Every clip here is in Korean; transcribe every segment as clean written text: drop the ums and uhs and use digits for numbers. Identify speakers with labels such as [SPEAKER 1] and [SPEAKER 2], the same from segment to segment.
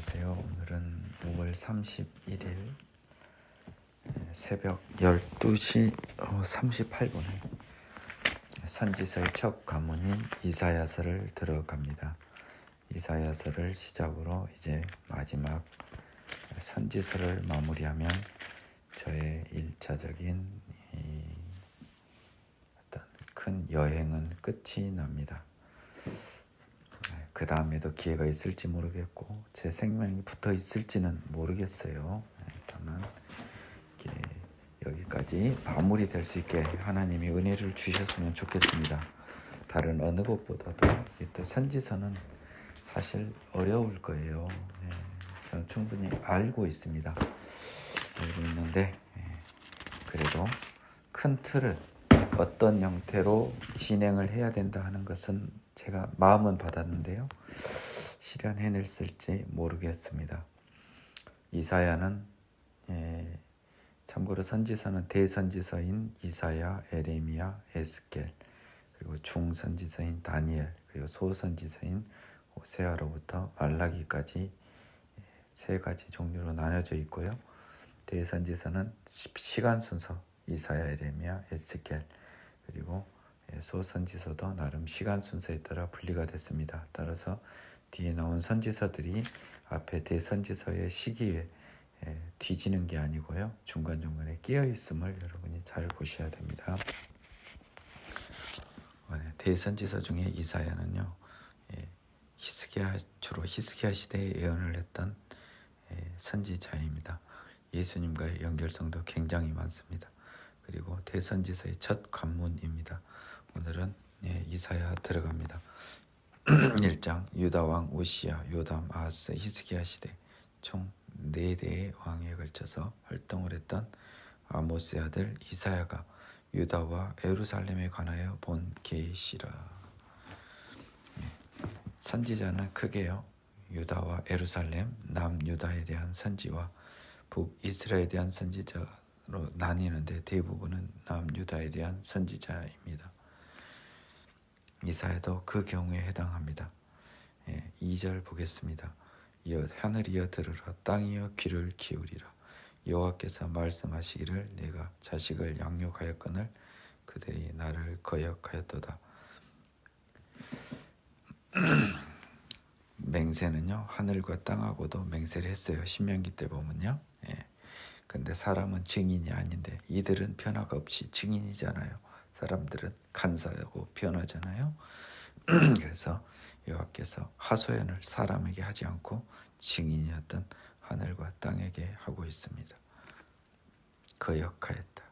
[SPEAKER 1] 안녕하세요. 오늘은 5월 31일 새벽 12시 38분에 선지서의 첫 관문인 이사야서를 들어갑니다. 이사야서를 시작으로 이제 마지막 선지서를 마무리하면 저의 1차적인 어떤 큰 여행은 끝이 납니다. 그 다음에도 기회가 있을지 모르겠고 제 생명이 붙어 있을지는 모르겠어요. 다만 여기까지 마무리될 수 있게 하나님이 은혜를 주셨으면 좋겠습니다. 다른 어느 것보다도 또 선지서는 사실 어려울 거예요. 저는 충분히 알고 있습니다. 알고 있는데 그래도 큰 틀은 어떤 형태로 진행을 해야 된다 하는 것은 제가 마음은 받았는데요. 실현해냈을지 모르겠습니다. 이사야는 참고로 선지서는 대선지서인 이사야, 에레미야, 에스겔, 그리고 중선지서인 다니엘, 그리고 소선지서인 호세아로부터 말라기까지 세 가지 종류로 나눠져 있고요. 대선지서는 시간 순서 이사야, 에레미야, 에스겔, 그리고 소선지서도 나름 시간 순서에 따라 분리가 됐습니다. 따라서 뒤에 나온 선지서들이 앞에 대선지서의 시기에 뒤지는 게 아니고요. 중간중간에 끼어 있음을 여러분이 잘 보셔야 됩니다. 대선지서 중에 이사야는요. 주로 히스기야 시대에 예언을 했던 선지자입니다. 예수님과의 연결성도 굉장히 많습니다. 그리고 대선지서의 첫 관문입니다. 오늘은 이사야 들어갑니다. 1장 유다왕 우시야, 요담, 아하스, 히스기야 시대 총 4대의 왕에 걸쳐서 활동을 했던 아모스의 아들 이사야가 유다와 예루살렘에 관하여 본 계시라. 선지자는 크게요. 유다와 예루살렘, 남유다에 대한 선지와 북이스라엘에 대한 선지자로 나뉘는데 대부분은 남유다에 대한 선지자입니다. 이사야도 그 경우에 해당합니다. 2절 보겠습니다. 하늘이여 들으라, 땅이여 귀를 기울이라. 여호와께서 말씀하시기를 내가 자식을 양육하였거늘 그들이 나를 거역하였도다. 맹세는요, 하늘과 땅하고도 맹세를 했어요. 신명기 때 보면요. 근데 사람은 증인이 아닌데 이들은 변화가 없이 증인이잖아요. 사람들은 간사하고 변하잖아요. 그래서 여호와께서 하소연을 사람에게 하지 않고 증인이었던 하늘과 땅에게 하고 있습니다. 거역하였다.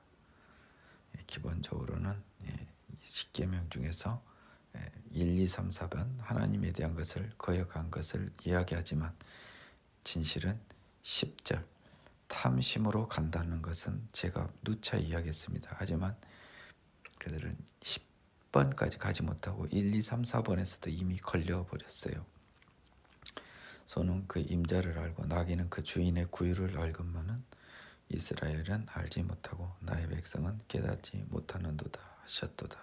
[SPEAKER 1] 기본적으로는 10계명 중에서 1, 2, 3, 4번 하나님에 대한 것을 거역한 것을 이야기하지만 진실은 10절 탐심으로 간다는 것은 제가 누차 이야기했습니다. 하지만 그들은 10번까지 가지 못하고 1, 2, 3, 4번에서도 이미 걸려버렸어요. 소는 그 임자를 알고 나귀는 그 주인의 구유를 알건만은 이스라엘은 알지 못하고 나의 백성은 깨닫지 못하는도다 하셨도다.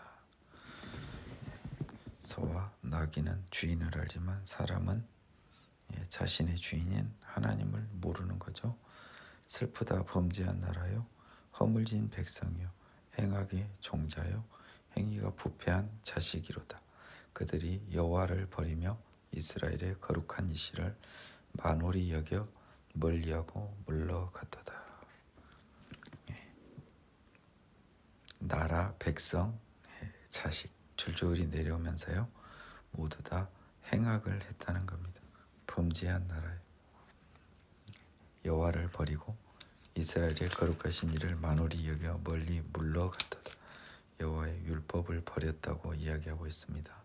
[SPEAKER 1] 소와 나귀는 주인을 알지만 사람은 자신의 주인인 하나님을 모르는 거죠. 슬프다 범죄한 나라요, 허물진 백성이요, 행악의 종자요, 행위가 부패한 자식이로다. 그들이 여호와를 버리며 이스라엘의 거룩한 이시를 만홀히 여겨 멀리하고 물러갔도다. 나라, 백성, 자식 줄줄이 내려오면서요, 모두 다 행악을 했다는 겁니다. 범죄한 나라예요. 여호와를 버리고 이스라엘의 거룩하신 이를 만홀히 여겨 멀리 물러갔도다. 여호와의 율법을 버렸다고 이야기하고 있습니다.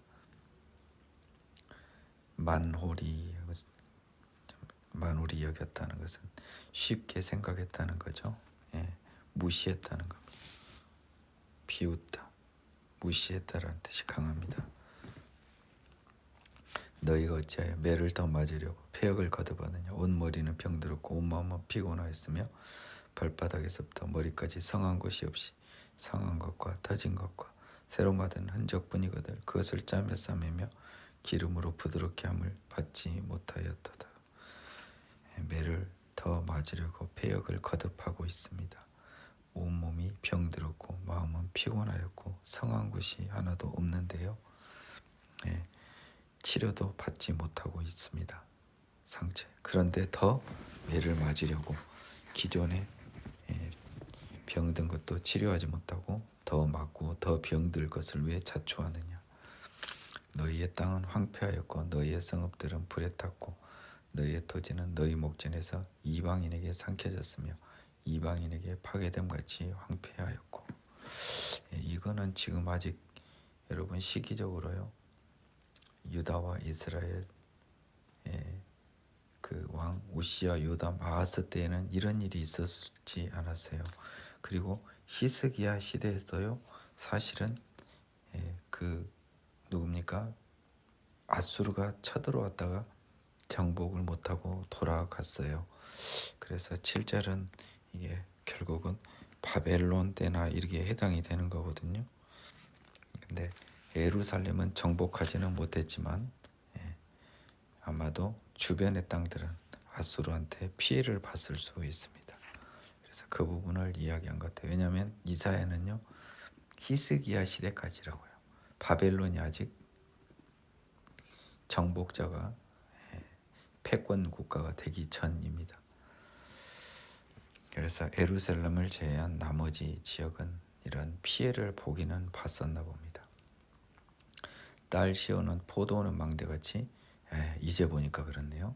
[SPEAKER 1] 만홀히 여겼다는 것은 쉽게 생각했다는 거죠. 무시했다는 겁니다. 비웃다, 무시했다라는 뜻이 강합니다. 너희가 어찌하여 매를 더 맞으려고 폐역을 거듭하느냐. 온 머리는 병들었고 온 마음은 피곤하였으며 발바닥에서부터 머리까지 성한 것이 없이 상한 것과 터진 것과 새로 맞은 흔적뿐이거든 그것을 짬에 싸매며 기름으로 부드럽게 함을 받지 못하였도다. 매를 더 맞으려고 배역을 거듭하고 있습니다. 온몸이 병들었고 마음은 피곤하였고 성한 곳이 하나도 없는데요. 치료도 받지 못하고 있습니다. 상처. 그런데 더 매를 맞으려고 기존에 병든 것도 치료하지 못하고 더 맞고 더 병들 것을 왜 자초하느냐. 너희의 땅은 황폐하였고 너희의 성읍들은 불에 탔고 너희의 토지는 너희 목전에서 이방인에게 삼켜졌으며 이방인에게 파괴됨같이 황폐하였고. 이거는 지금 아직 여러분 시기적으로요. 유다와 이스라엘 그 왕 우시야 요담 아하스 때에는 이런 일이 있었지 않았어요. 그리고 히스기야 시대에서요. 사실은 그 누굽니까? 아수르가 쳐들어왔다가 정복을 못하고 돌아갔어요. 그래서 7절은 이게 결국은 바벨론 때나 이렇게 해당이 되는 거거든요. 근데 예루살렘은 정복하지는 못했지만 아마도 주변의 땅들은 아수르한테 피해를 봤을 수 있습니다. 그래서 그 부분을 이야기한 것 같아요. 왜냐하면 이사야는요. 히스기야 시대까지라고요. 바벨론이 아직 정복자가 패권 국가가 되기 전입니다. 그래서 예루살렘을 제외한 나머지 지역은 이런 피해를 보기는 봤었나 봅니다. 딸 시온은 포도원의 망대같이 이제 보니까 그렇네요.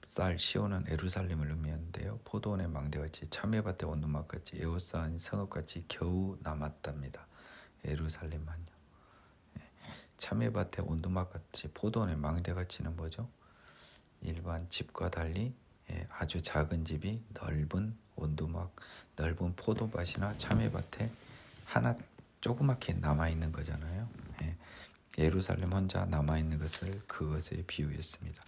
[SPEAKER 1] 쌀 시온은 예루살렘을 의미하는데요. 포도원의 망대같이 참외밭의 온두막같이 에워싸인 성읍같이 겨우 남았답니다. 예루살렘만요. 참외밭의 온두막같이 포도원의 망대같이는 뭐죠? 일반 집과 달리 아주 작은 집이 넓은 온두막, 넓은 포도밭이나 참외밭에 하나 조그맣게 남아있는 거잖아요. 예루살렘 혼자 남아있는 것을 그것에 비유했습니다.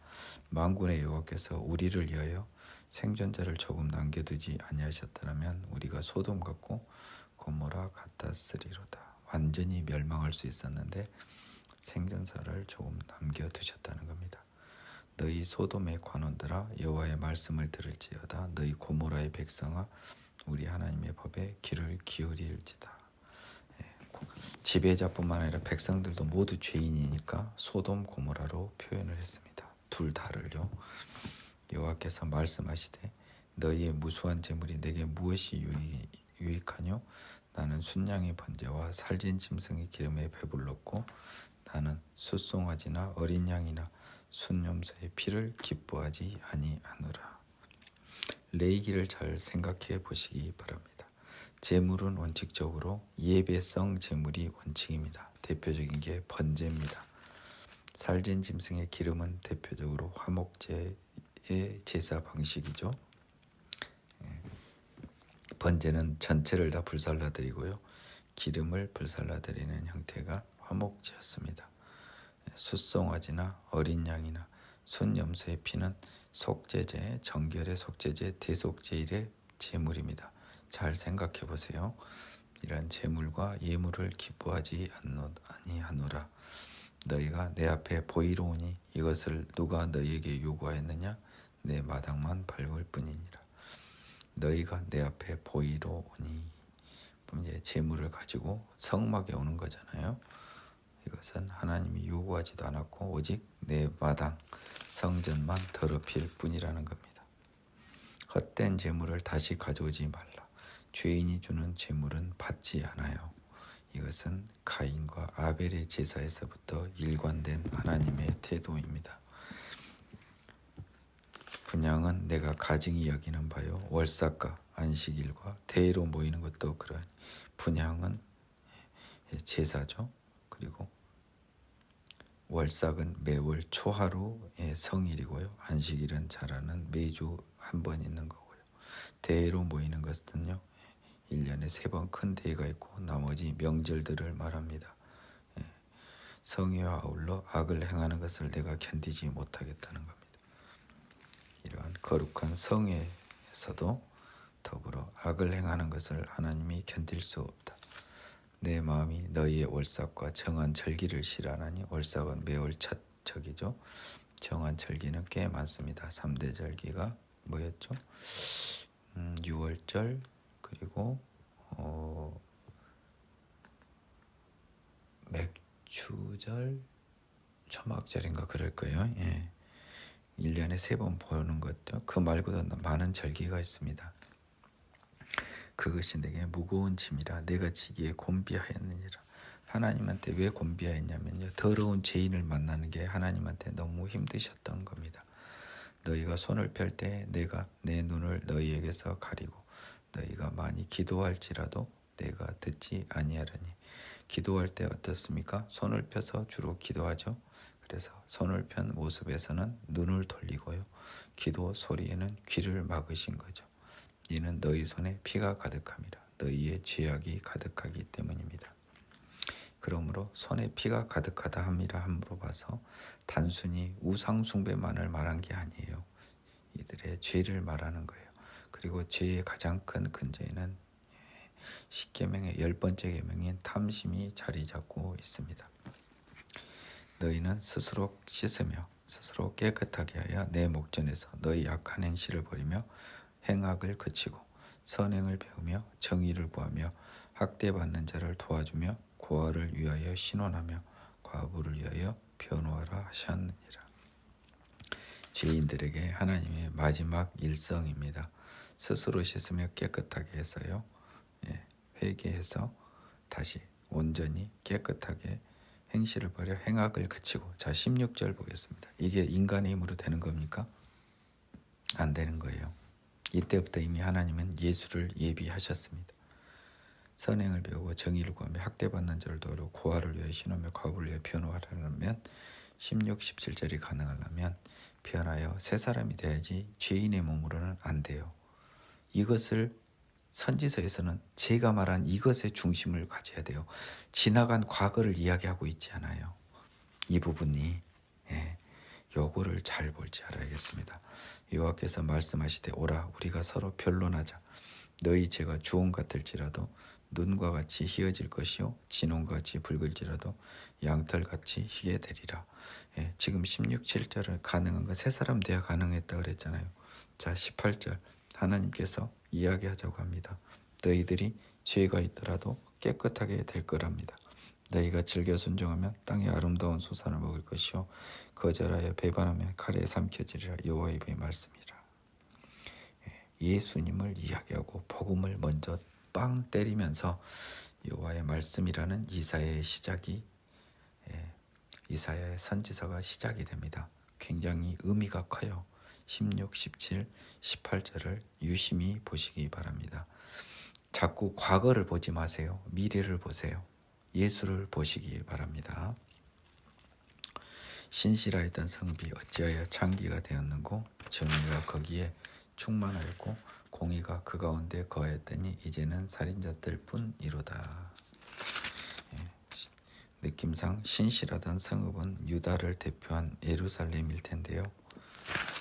[SPEAKER 1] 만군의 여호와께서 우리를 위하여 생존자를 조금 남겨두지 아니하셨더라면 우리가 소돔 같고 고모라 같았으리로다. 완전히 멸망할 수 있었는데 생존자를 조금 남겨두셨다는 겁니다. 너희 소돔의 관원들아 여호와의 말씀을 들을지어다. 너희 고모라의 백성아 우리 하나님의 법에 귀를 기울일지다. 지배자뿐만 아니라 백성들도 모두 죄인이니까 소돔 고모라로 표현을 했습니다. 둘 다를요. 여호와께서 말씀하시되 너희의 무수한 재물이 내게 무엇이 유익하뇨? 나는 순양의 번제와 살진 짐승의 기름에 배불렀고 나는 숫송아지나 어린 양이나 순염소의 피를 기뻐하지 아니하노라. 레위기를 잘 생각해 보시기 바랍니다. 제물은 원칙적으로 예배성 제물이 원칙입니다. 대표적인 게 번제입니다. 살진 짐승의 기름은 대표적으로 화목제의 제사 방식이죠. 번제는 전체를 다 불살라드리고요. 기름을 불살라드리는 형태가 화목제였습니다. 숫송아지나 어린 양이나 순염소의 피는 속죄제, 정결의 속죄제, 대속제일의 제물입니다. 잘 생각해 보세요. 이런 제물과 예물을 기뻐하지 아니하노라. 너희가 내 앞에 보이러 오니 이것을 누가 너희에게 요구하였느냐? 내 마당만 밟을 뿐이니라. 너희가 내 앞에 보이러 오니 이제 제물을 가지고 성막에 오는 거잖아요. 이것은 하나님이 요구하지도 않았고 오직 내 마당 성전만 더럽힐 뿐이라는 겁니다. 헛된 제물을 다시 가져오지 말라. 죄인이 주는 제물은 받지 않아요. 이것은 가인과 아벨의 제사에서부터 일관된 하나님의 태도입니다. 분향은 내가 가증히 여기는 바요. 월삭과 안식일과 대회로 모이는 것도 그러하니 분향은 제사죠. 그리고 월삭은 매월 초하루의 성일이고요. 안식일은 잘하는 매주 한 번 있는 거고요. 대회로 모이는 것은요. 1년에 3번 큰 대회가 있고 나머지 명절들을 말합니다. 성회와 아울러 악을 행하는 것을 내가 견디지 못하겠다는 겁니다. 이러한 거룩한 성회에서도 더불어 악을 행하는 것을 하나님이 견딜 수 없다. 내 마음이 너희의 월삭과 정한 절기를 싫어하나니 월삭은 매월 첫 절기죠. 정한 절기는 꽤 많습니다. 3대 절기가 뭐였죠? 6월절 그리고 맥주절, 초막절인가 그럴 거예요. 예. 1년에 3번 보는 것도 그 말고도 많은 절기가 있습니다. 그것이 내게 무거운 짐이라 내가 지기에 곤비하였느니라. 하나님한테 왜 곤비하였냐면요, 더러운 죄인을 만나는 게 하나님한테 너무 힘드셨던 겁니다. 너희가 손을 펼 때 내가 내 눈을 너희에게서 가리고 너희가 많이 기도할지라도 내가 듣지 아니하리니. 기도할 때 어떻습니까? 손을 펴서 주로 기도하죠. 그래서 손을 편 모습에서는 눈을 돌리고요, 기도 소리에는 귀를 막으신 거죠. 이는 너희 손에 피가 가득함이라. 너희의 죄악이 가득하기 때문입니다. 그러므로 손에 피가 가득하다 함이라 함으로 봐서 단순히 우상 숭배만을 말한 게 아니에요. 이들의 죄를 말하는 거예요. 그리고 죄의 가장 큰 근저에는 10계명의 10번째 계명인 탐심이 자리 잡고 있습니다. 너희는 스스로 씻으며 스스로 깨끗하게 하여 내 목전에서 너희 악한 행실을 버리며 행악을 그치고 선행을 배우며 정의를 구하며 학대받는 자를 도와주며 고아를 위하여 신원하며 과부를 위하여 변호하라 하셨느니라. 죄인들에게 하나님의 마지막 일성입니다. 스스로 씻으며 깨끗하게 해서요, 회개해서 다시 온전히 깨끗하게 행실을 버려 행악을 그치고. 자, 16절 보겠습니다. 이게 인간의 힘으로 되는 겁니까? 안 되는 거예요. 이때부터 이미 하나님은 예수를 예비하셨습니다. 선행을 배우고 정의를 구하며 학대받는 자를 도우러 고아를 위하여 신하며 과부를 위하여 변호하려면 16, 17절이 가능하려면 변하여 새 사람이 돼야지 죄인의 몸으로는 안 돼요. 이것을 선지서에서는 제가 말한 이것의 중심을 가져야 돼요. 지나간 과거를 이야기하고 있지 않아요. 이 부분이 요거를 잘 볼지 알아야겠습니다. 여호와께서 말씀하시되 오라 우리가 서로 변론하자. 너희 죄가 주홍 같을지라도 눈과 같이 희어질 것이요 진홍과 같이 붉을지라도 양털같이 희게 되리라. 지금 16, 7절은 가능한 거 세 사람 돼야 가능했다 그랬잖아요. 자, 18절 하나님께서 이야기하자고 합니다. 너희들이 죄가 있더라도 깨끗하게 될 거랍니다. 너희가 즐겨 순종하면 땅의 아름다운 소산을 먹을 것이요 거절하여 배반하면 칼에 삼켜지리라. 여호와의 말씀이라. 예수님을 이야기하고 복음을 먼저 빵 때리면서 여호와의 말씀이라는 이사야의 시작이, 이사야의 선지서가 시작이 됩니다. 굉장히 의미가 커요. 16, 17, 18절을 유심히 보시기 바랍니다. 자꾸 과거를 보지 마세요. 미래를 보세요. 예수를 보시기 바랍니다. 신실하였던 성비 어찌하여 창기가 되었는고 정의가 거기에 충만하였고 공의가 그 가운데 거하였더니 이제는 살인자들 뿐이로다. 느낌상 신실하던 성읍은 유다를 대표한 예루살렘일 텐데요.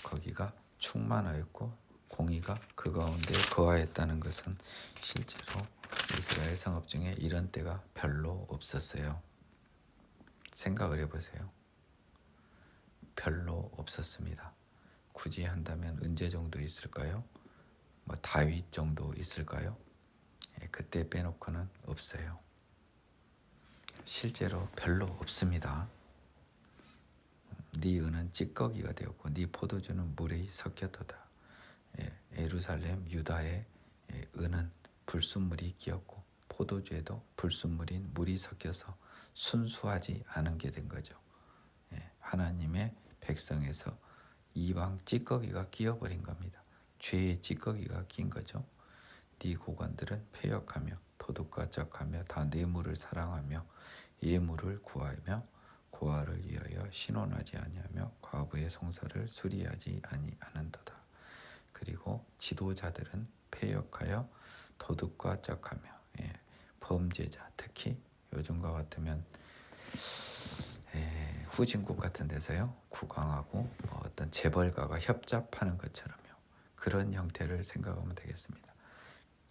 [SPEAKER 1] 거기가 충만하였고 공의가 그 가운데 거하였다는 것은 실제로 이스라엘 성읍 중에 이런 때가 별로 없었어요. 생각을 해보세요. 별로 없었습니다. 굳이 한다면 언제 정도 있을까요? 다윗 정도 있을까요? 그때 빼놓고는 없어요. 실제로 별로 없습니다. 네 은은 찌꺼기가 되었고 네 포도주는 물에 섞였도다. 예루살렘 유다의 은은 불순물이 끼었고 포도주에도 불순물인 물이 섞여서 순수하지 않은 게 된 거죠. 하나님의 백성에서 이방 찌꺼기가 끼어버린 겁니다. 죄의 찌꺼기가 낀 거죠. 네 고관들은 패역하며 도둑과 짝하며 다 뇌물을 사랑하며 예물을 구하며 고아를 위하여 신원하지 아니하며 과부의 송사를 수리하지 아니하는도다. 그리고 지도자들은 패역하여 도둑과 짝하며 범죄자, 특히 요즘과 같으면 후진국 같은 데서요 국왕하고 어떤 재벌가가 협잡하는 것처럼요, 그런 형태를 생각하면 되겠습니다.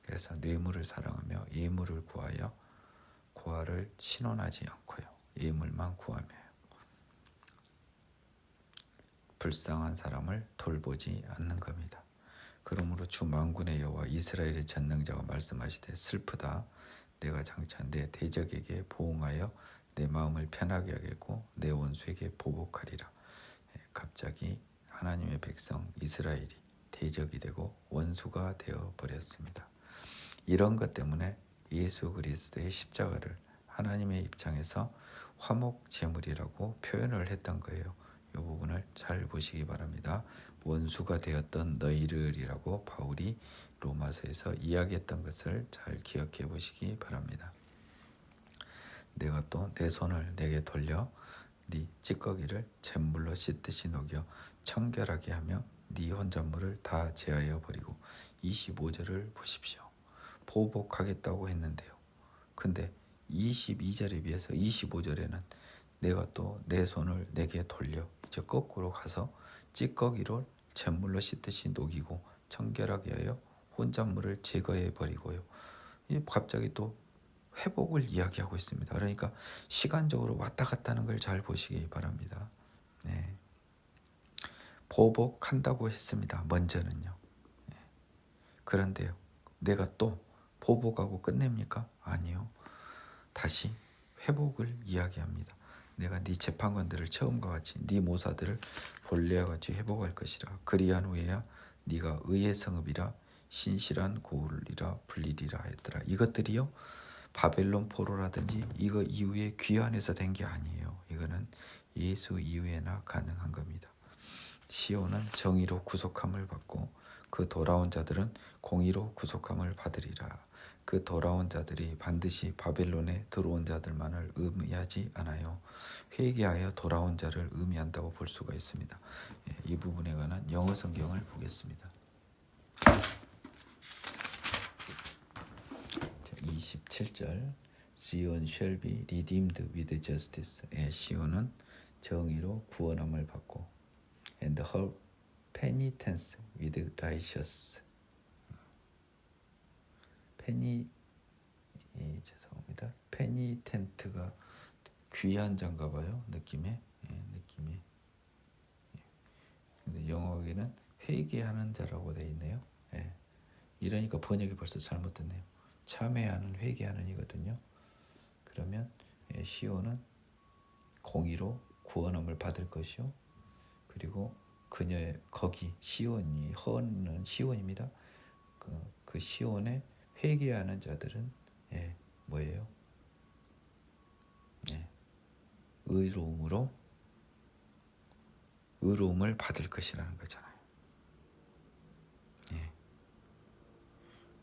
[SPEAKER 1] 그래서 뇌물을 사랑하며 예물을 구하여 고아를 신원하지 않고요 예물만 구하며 불쌍한 사람을 돌보지 않는 겁니다. 그러므로 주 만군의 여호와 이스라엘의 전능자가 말씀하시되 슬프다. 내가 장차 내 대적에게 보응하여 내 마음을 편하게 하겠고 내 원수에게 보복하리라. 갑자기 하나님의 백성 이스라엘이 대적이 되고 원수가 되어 버렸습니다. 이런 것 때문에 예수 그리스도의 십자가를 하나님의 입장에서 화목 제물이라고 표현을 했던 거예요. 이 부분을 잘 보시기 바랍니다. 원수가 되었던 너희들이라고 바울이 로마서에서 이야기했던 것을 잘 기억해 보시기 바랍니다. 내가 또 내 손을 내게 돌려 네 찌꺼기를 잿물로 씻듯이 녹여 청결하게 하며 네 혼잣물을 다 제하여 버리고 25절을 보십시오. 보복하겠다고 했는데요. 근데 22절에 비해서 25절에는 내가 또 내 손을 내게 돌려 이제 거꾸로 가서 찌꺼기를 잿물로 씻듯이 녹이고 청결하게 하여 혼잣물을 제거해 버리고요. 갑자기 또 회복을 이야기하고 있습니다. 그러니까 시간적으로 왔다 갔다 하는 걸 잘 보시기 바랍니다. 네. 보복한다고 했습니다. 먼저는요. 네. 그런데요. 내가 또 보복하고 끝냅니까? 아니요. 다시 회복을 이야기합니다. 내가 네 재판관들을 처음과 같이 네 모사들을 본래와 같이 회복할 것이라. 그리한 후에야 네가 의의 성읍이라 신실한 고울이라 불리리라 했더라. 이것들이요. 바벨론 포로라든지 이거 이후에 귀환해서 된 게 아니에요. 이거는 예수 이후에나 가능한 겁니다. 시온은 정의로 구속함을 받고 그 돌아온 자들은 공의로 구속함을 받으리라. 그 돌아온 자들이 반드시 바벨론에 들어온 자들만을 의미하지 않아요. 회개하여 돌아온 자를 의미한다고 볼 수가 있습니다. 이 부분에 관한 영어 성경을 보겠습니다. 27절 Zion shall be redeemed with justice. 시온은 정의로 구원함을 받고 and her penitence with righteous. 죄송합니다. penitent가 귀한 자인가 봐요. 느낌에. 근데 영어에는 회개하는 자라고 되어 있네요. 이러니까 번역이 벌써 잘못됐네요. 참회하는 회개하는 이거든요. 그러면 시온은 공의로 구원함을 받을 것이요. 그리고 그녀의 거기 시온이 허는 시온입니다. 그 시온에 회개하는 자들은 뭐예요? 의로움을 받을 것이라는 거잖아요.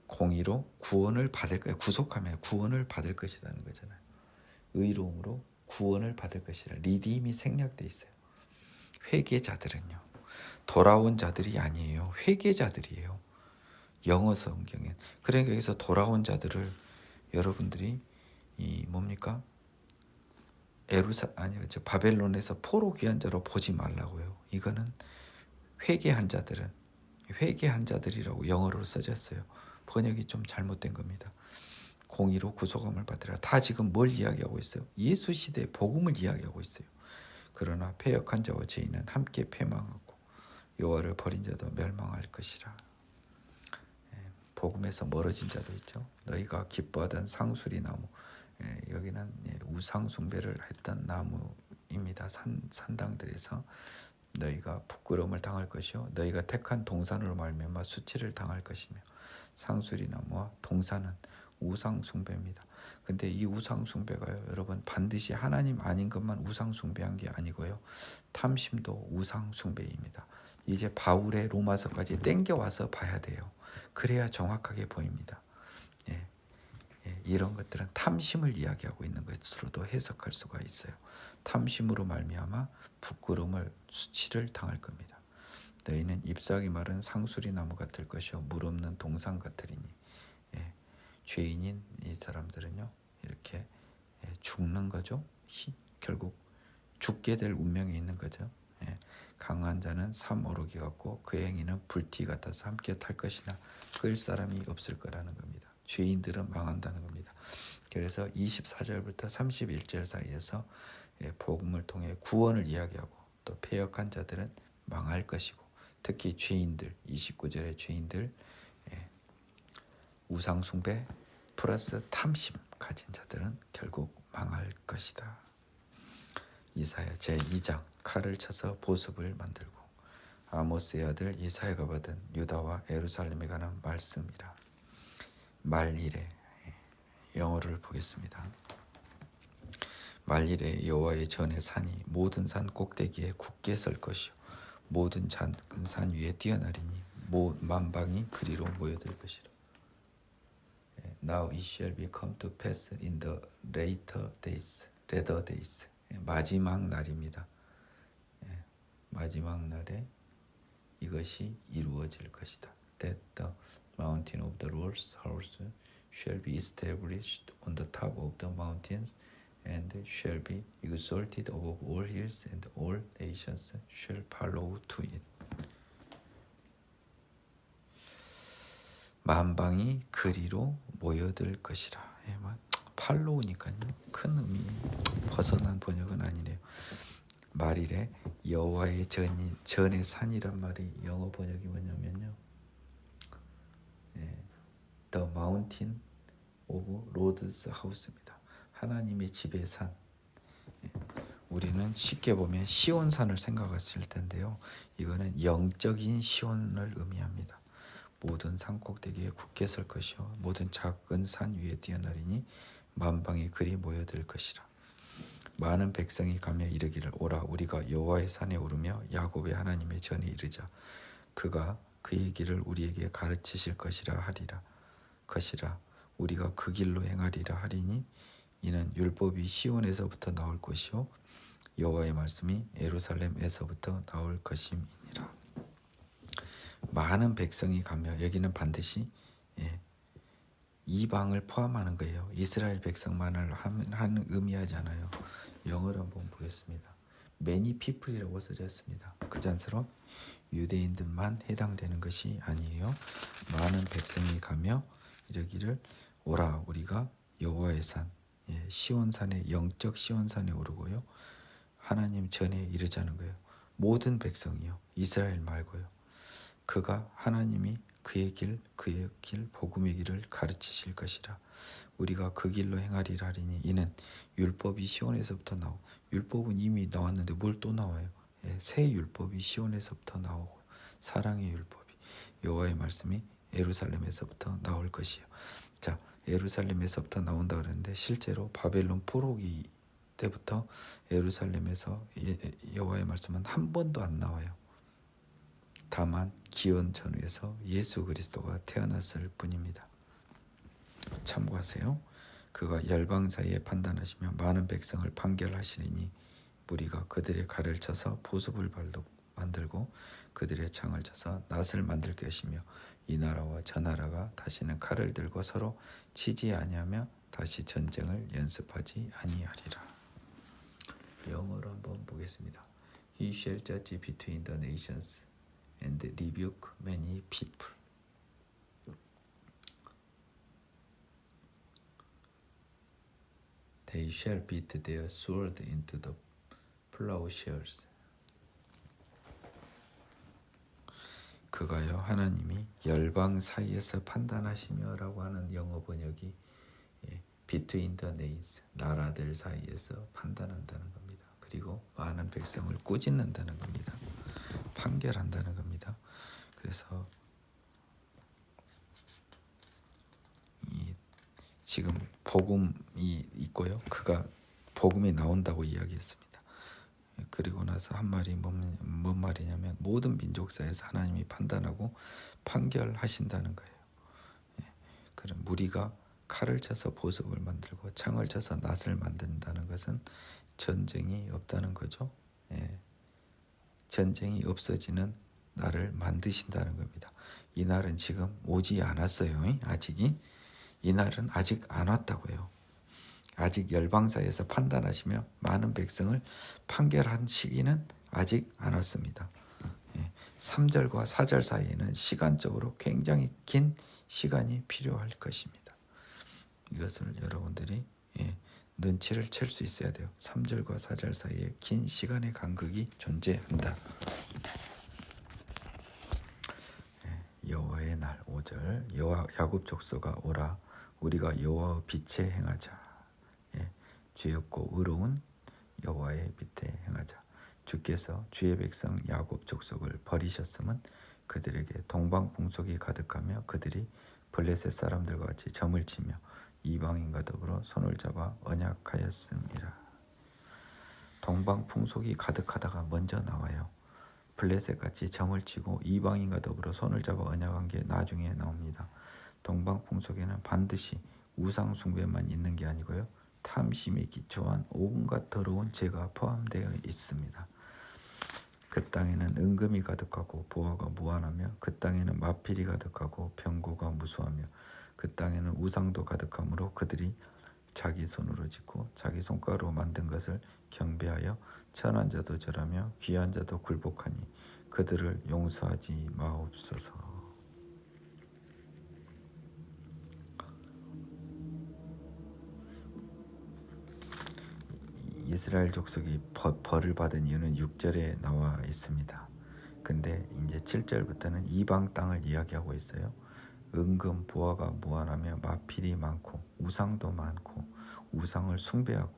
[SPEAKER 1] 공의로 구원을 받을 거예요. 구속하면 구원을 받을 것이라는 거잖아요. 의로움으로 구원을 받을 것이라. 리딤이 생략돼 있어요. 회개자들은요. 돌아온 자들이 아니에요. 회개자들이에요. 영어 성경엔. 그러니까 여기서 돌아온 자들을 여러분들이 뭡니까? 바벨론에서 포로 귀한 자로 보지 말라고요. 이거는 회개한 자들이라고 영어로 써졌어요. 번역이 좀 잘못된 겁니다. 공의로 구속함을 받으라. 다 지금 뭘 이야기하고 있어요? 예수 시대의 복음을 이야기하고 있어요. 그러나 패역한 자와 죄인은 함께 패망하고 여호와를 버린 자도 멸망할 것이라. 복음에서 멀어진 자도 있죠. 너희가 기뻐하던 상수리 나무. 여기는 우상 숭배를 했던 나무입니다. 산당들에서 너희가 부끄러움을 당할 것이요 너희가 택한 동산으로 말미암아 수치를 당할 것이며. 상수리 나무와 동산은 우상 숭배입니다. 근데 이 우상 숭배가요, 여러분 반드시 하나님 아닌 것만 우상 숭배한 게 아니고요. 탐심도 우상 숭배입니다. 이제 바울의 로마서까지 땡겨와서 봐야 돼요. 그래야 정확하게 보입니다. 이런 것들은 탐심을 이야기하고 있는 것으로도 해석할 수가 있어요. 탐심으로 말미암아 부끄러움을 수치를 당할 겁니다. 너희는 잎사귀 마른 상수리 나무 같을 것이요 물 없는 동산 같으리니. 죄인인 이 사람들은요 이렇게 죽는 거죠. 결국 죽게 될 운명이 있는 거죠. 강한 자는 삼오르기 같고 그 행위는 불티 같아서 함께 탈 것이나 끌 사람이 없을 거라는 겁니다. 죄인들은 망한다는 겁니다. 그래서 24절부터 31절 사이에서 복음을 통해 구원을 이야기하고 또 패역한 자들은 망할 것이고 특히 죄인들, 29절의 죄인들, 우상 숭배 플러스 탐심 가진 자들은 결국 망할 것이다. 이사야 제2장 칼을 쳐서 보습을 만들고, 아모스의 아들 이사야가 받은 유다와 예루살렘에 관한 말씀이라. 말일에, 영어를 보겠습니다. 말일에 여호와의 전의 산이 모든 산 꼭대기에 굳게 설 것이요 모든 작은 산 위에 뛰어나리니 만방이 그리로 모여들 것이라. Now it shall be come to pass in the latter days. 마지막 날입니다. 마지막 날에 이것이 이루어질 것이다. That the mountain of the Lord's house shall be established on the top of the mountains and shall be exalted above all hills, and all nations shall follow to it. 만방이 그리로 모여들 것이라. 팔로우니까요. 큰 의미 벗어난 번역은 아니네요. 말일에 여호와의 전의 산이란 말이 영어 번역이 뭐냐면요. The mountain of Lord's house입니다. 하나님의 집의 산. 우리는 쉽게 보면 시온산을 생각하실 텐데요. 이거는 영적인 시온을 의미합니다. 모든 산 꼭대기에 굳게 설 것이요 모든 작은 산 위에 뛰어나리니 만방의 글이 모여들 것이라. 많은 백성이 가며 이르기를 오라 우리가 여호와의 산에 오르며 야곱의 하나님의 전에 이르자. 그가 그의 길을 우리에게 가르치실 것이라 하리라. 우리가 그 길로 행하리라 하리니 이는 율법이 시온에서부터 나올 것이요 여호와의 말씀이 예루살렘에서부터 나올 것임이니라. 많은 백성이 가며, 여기는 반드시 이방을 포함하는 거예요. 이스라엘 백성만을 하는 의미하지 않아요. 영어를 한번 보겠습니다. Many people이라고 써져 있습니다. 그잔처럼 유대인들만 해당되는 것이 아니에요. 많은 백성이 가며 이르기를 오라 우리가 여호와의 산, 시온산에, 영적 시온산에 오르고요 하나님 전에 이르자는 거예요. 모든 백성이요, 이스라엘 말고요. 그가 하나님이 그의 길 복음의 길을 가르치실 것이라. 우리가 그 길로 행하리라 하리니 이는 율법이 시온에서부터 나오고, 율법은 이미 나왔는데 뭘 또 나와요? 새 율법이 시온에서부터 나오고, 사랑의 율법이, 여호와의 말씀이 예루살렘에서부터 나올 것이요. 자, 예루살렘에서부터 나온다 그랬는데 실제로 바벨론 포로기 때부터 예루살렘에서 여호와의 말씀은 한 번도 안 나와요. 다만 기원 전후에서 예수 그리스도가 태어났을 뿐입니다. 참고하세요. 그가 열방 사이에 판단하시며 많은 백성을 판결하시리니 무리가 그들의 칼을 쳐서 보습을 만들고 그들의 창을 쳐서 낫을 만들 것이며 이 나라와 저 나라가 다시는 칼을 들고 서로 치지 아니하며 다시 전쟁을 연습하지 아니하리라. 영어로 한번 보겠습니다. He shall judge between the nations and rebuke many people. They shall beat their sword into the plowshares. 그가요, 하나님이 열방 사이에서 판단하시며라고 하는 영어 번역이 between the nations, 나라들 사이에서 판단한다는 겁니다. 그리고 많은 백성을 꾸짖는다는 겁니다. 판결한다는 겁니다. 그래서 지금 복음이 있고요. 그가 복음이 나온다고 이야기했습니다. 그리고 나서 한 말이 뭔 말이냐면 모든 민족 사이에서 하나님이 판단하고 판결하신다는 거예요. 그럼 무리가 칼을 쳐서 보습을 만들고 창을 쳐서 낫을 만든다는 것은 전쟁이 없다는 거죠. 전쟁이 없어지는 날을 만드신다는 겁니다. 이 날은 지금 오지 않았어요. 아직이. 이 날은 아직 안 왔다고요. 아직 열방사에서 판단하시며 많은 백성을 판결한 시기는 아직 안 왔습니다. 3절과 4절 사이에는 시간적으로 굉장히 긴 시간이 필요할 것입니다. 이것을 여러분들이 눈치를 챌 수 있어야 돼요. 3절과 4절 사이에 긴 시간의 간극이 존재한다. 5절 야곱 족속아 오라 우리가 여호와의 빛에 행하자. 죄 없고 의로운 여호와의 빛에 행하자. 주께서 주의 백성 야곱 족속을 버리셨음은 그들에게 동방풍속이 가득하며 그들이 블레셋 사람들과 같이 점을 치며 이방인과 더불어 손을 잡아 언약하였음이라. 동방풍속이 가득하다가 먼저 나와요. 블레셋같이 점을 치고 이방인과 더불어 손을 잡아 언약한 게 나중에 나옵니다. 동방풍속에는 반드시 우상 숭배만 있는 게 아니고요. 탐심에 기초한 온갖 더러운 죄가 포함되어 있습니다. 그 땅에는 은금이 가득하고 보화가 무한하며 그 땅에는 마필이 가득하고 병고가 무수하며 그 땅에는 우상도 가득하므로 그들이 자기 손으로 짓고 자기 손가락으로 만든 것을 경배하여 천한 자도 절하며 귀한 자도 굴복하니 그들을 용서하지 마옵소서. 이스라엘 족속이 벌을 받은 이유는 6절에 나와 있습니다. 근데 이제 7절부터는 이방 땅을 이야기하고 있어요. 은금 보화가 무한하며 마필이 많고 우상도 많고 우상을 숭배하고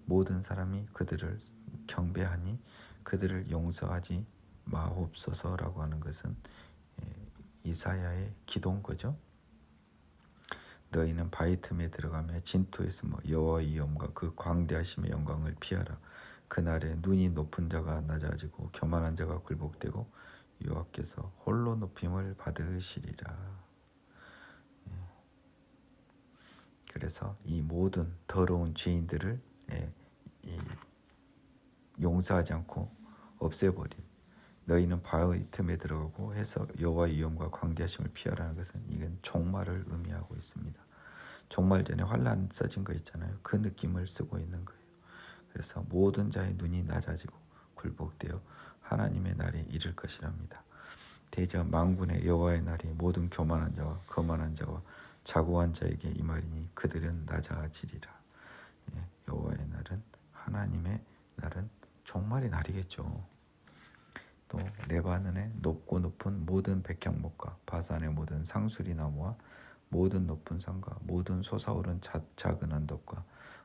[SPEAKER 1] 모든 사람이 그들을 경배하니 그들을 용서하지 마옵소서라고 하는 것은 이사야의 기도인 거죠. 너희는 바위 틈에 들어가며 진토에 숨어 여호와의 위엄과 그 광대하심의 영광을 피하라. 그날에 눈이 높은 자가 낮아지고 교만한 자가 굴복되고 여호와께서 홀로 높임을 받으시리라. 그래서 이 모든 더러운 죄인들을 용서하지 않고 없애버림. 너희는 바위 틈에 들어가고 해서 여호와의 위엄과 광대하심을 피하라는 것은 이건 종말을 의미하고 있습니다. 종말 전에 환난 써진 거 있잖아요. 그 느낌을 쓰고 있는 거예요. 그래서 모든 자의 눈이 낮아지고 굴복되어 하나님의 날이 이를 것이랍니다. 대저 만군의 여호와의 날이 모든 교만한 자와 거만한 자와 자고한 자에게 임하리니 그들은 낮아지리라. 여호와의 날은 하나님의 날은 종말의 날이겠죠. 또 레바논의 높고 높은 모든 백향목과 바산의 모든 상수리 나무와 모든 높은 산과 모든 솟아오른 작은 언덕과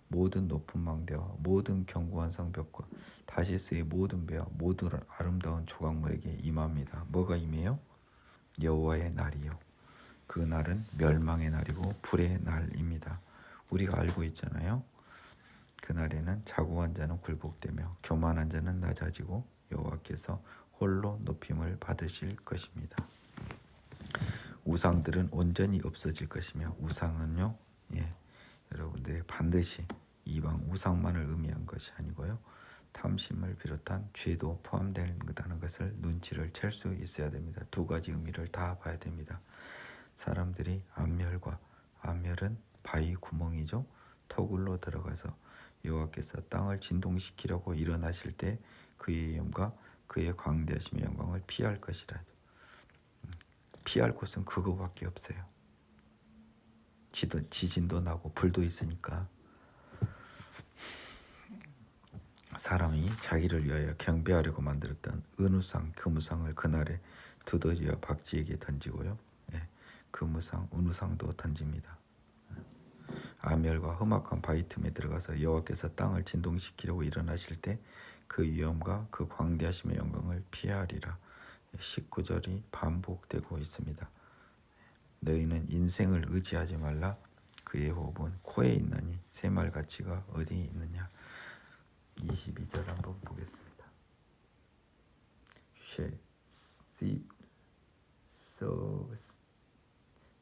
[SPEAKER 1] 모든 높은 망대와 모든 견고한 성벽과 다시스의 모든 배와 모든 아름다운 조각물에게 임합니다. 뭐가 임해요? 여호와의 날이요. 그 날은 멸망의 날이고 불의 날입니다. 우리가 알고 있잖아요. 그날에는 자고한 자는 굴복되며 교만한 자는 낮아지고 여호와께서 홀로 높임을 받으실 것입니다. 우상들은 온전히 없어질 것이며 우상은요, 여러분들이 반드시 이방 우상만을 의미한 것이 아니고요. 탐심을 비롯한 죄도 포함된다는 것을 눈치를 챌 수 있어야 됩니다. 두 가지 의미를 다 봐야 됩니다. 사람들이 암멸은 바위 구멍이죠. 토굴로 들어가서 여호와께서 땅을 진동시키려고 일어나실 때 그의 영과 그의 광대하심의 영광을 피할 것이라. 피할 곳은 그거밖에 없어요. 지진도 나고 불도 있으니까 사람이 자기를 위하여 경배하려고 만들었던 은우상, 금우상을 그날에 두더지와 박쥐에게 던지고요. 금우상, 은우상도 던집니다. 아멸과 험악한 바위 틈에 들어가서 여호와께서 땅을 진동시키려고 일어나실 때 그 위엄과 그 광대하심의 영광을 피하리라. 19절이 반복되고 있습니다. 너희는 인생을 의지하지 말라. 그의 호흡은 코에 있나니 새말가치가 어디 있느냐. 22절 한번 보겠습니다.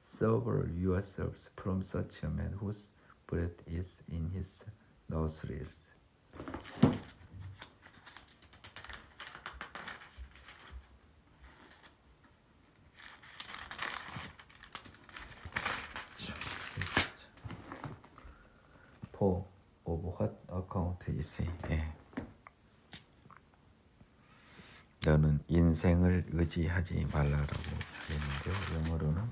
[SPEAKER 1] Sever yourselves from such a man whose breath is in his nostrils. For of what account is he? 너는 인생을 의지하지 말라라고 하겠는데요. 영어로는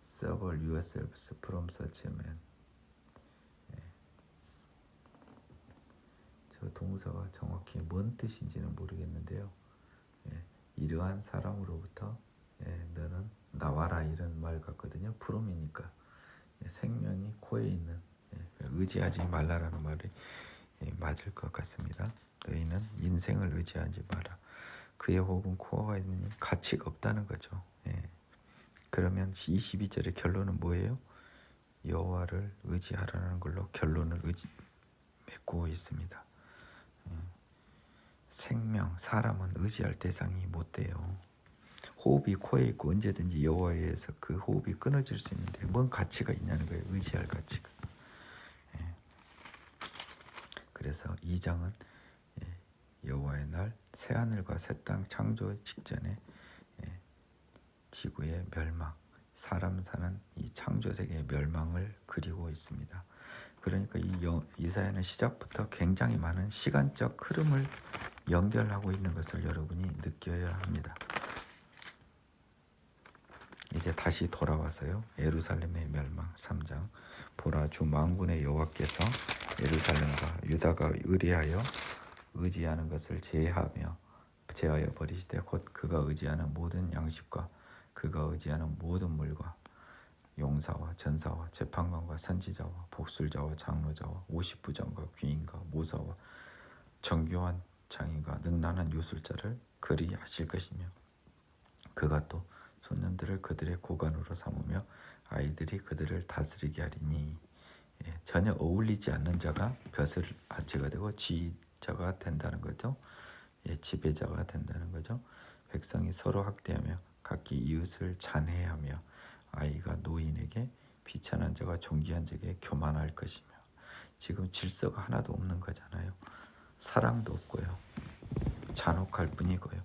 [SPEAKER 1] Sever yourselves from such a man. 저 동사가 정확히 뭔 뜻인지는 모르겠는데요. 이러한 사람으로부터 너는 나와라 이런 말 같거든요. 푸름이니까 생명이 코에 있는 의지하지 말라라는 말이 맞을 것 같습니다. 너희는 인생을 의지하지 마라. 그의 호흡은 코어가 있으니 가치가 없다는 거죠. 그러면 22절의 결론은 뭐예요? 여호와를 의지하라는 걸로 결론을 맺고 있습니다. 생명, 사람은 의지할 대상이 못 돼요. 호흡이 코에 있고 언제든지 여호와에 의해서 그 호흡이 끊어질 수 있는데 뭔 가치가 있냐는 거예요. 의지할 가치가. 그래서 2장은 여호와의 날, 새하늘과 새 땅 창조 직전에 지구의 멸망, 사람 사는 이 창조 세계의 멸망을 그리고 있습니다. 그러니까 이사야는 시작부터 굉장히 많은 시간적 흐름을 연결하고 있는 것을 여러분이 느껴야 합니다. 이제 다시 돌아와서요. 예루살렘의 멸망 3장. 보라, 주 만군의 여호와께서 예루살렘과 유다가 의리하여 의지하는 것을 제하여 버리시되 곧 그가 의지하는 모든 양식과 그가 의지하는 모든 물과 용사와 전사와 재판관과 선지자와 복술자와 장로자와 50부장과 귀인과 모사와 정교한 장인과 능란한 유술자를 그리하실 것이며 그가 또 소년들을 그들의 고관으로 삼으며 아이들이 그들을 다스리게 하리니 전혀 어울리지 않는 자가 벼슬 아치가 되고 지휘자가 된다는 거죠. 지배자가 된다는 거죠. 백성이 서로 학대하며 각기 이웃을 잔해하며 아이가 노인에게 비천한 자가 존귀한 자에게 교만할 것이며 지금 질서가 하나도 없는 거잖아요. 사랑도 없고요. 잔혹할 뿐이고요.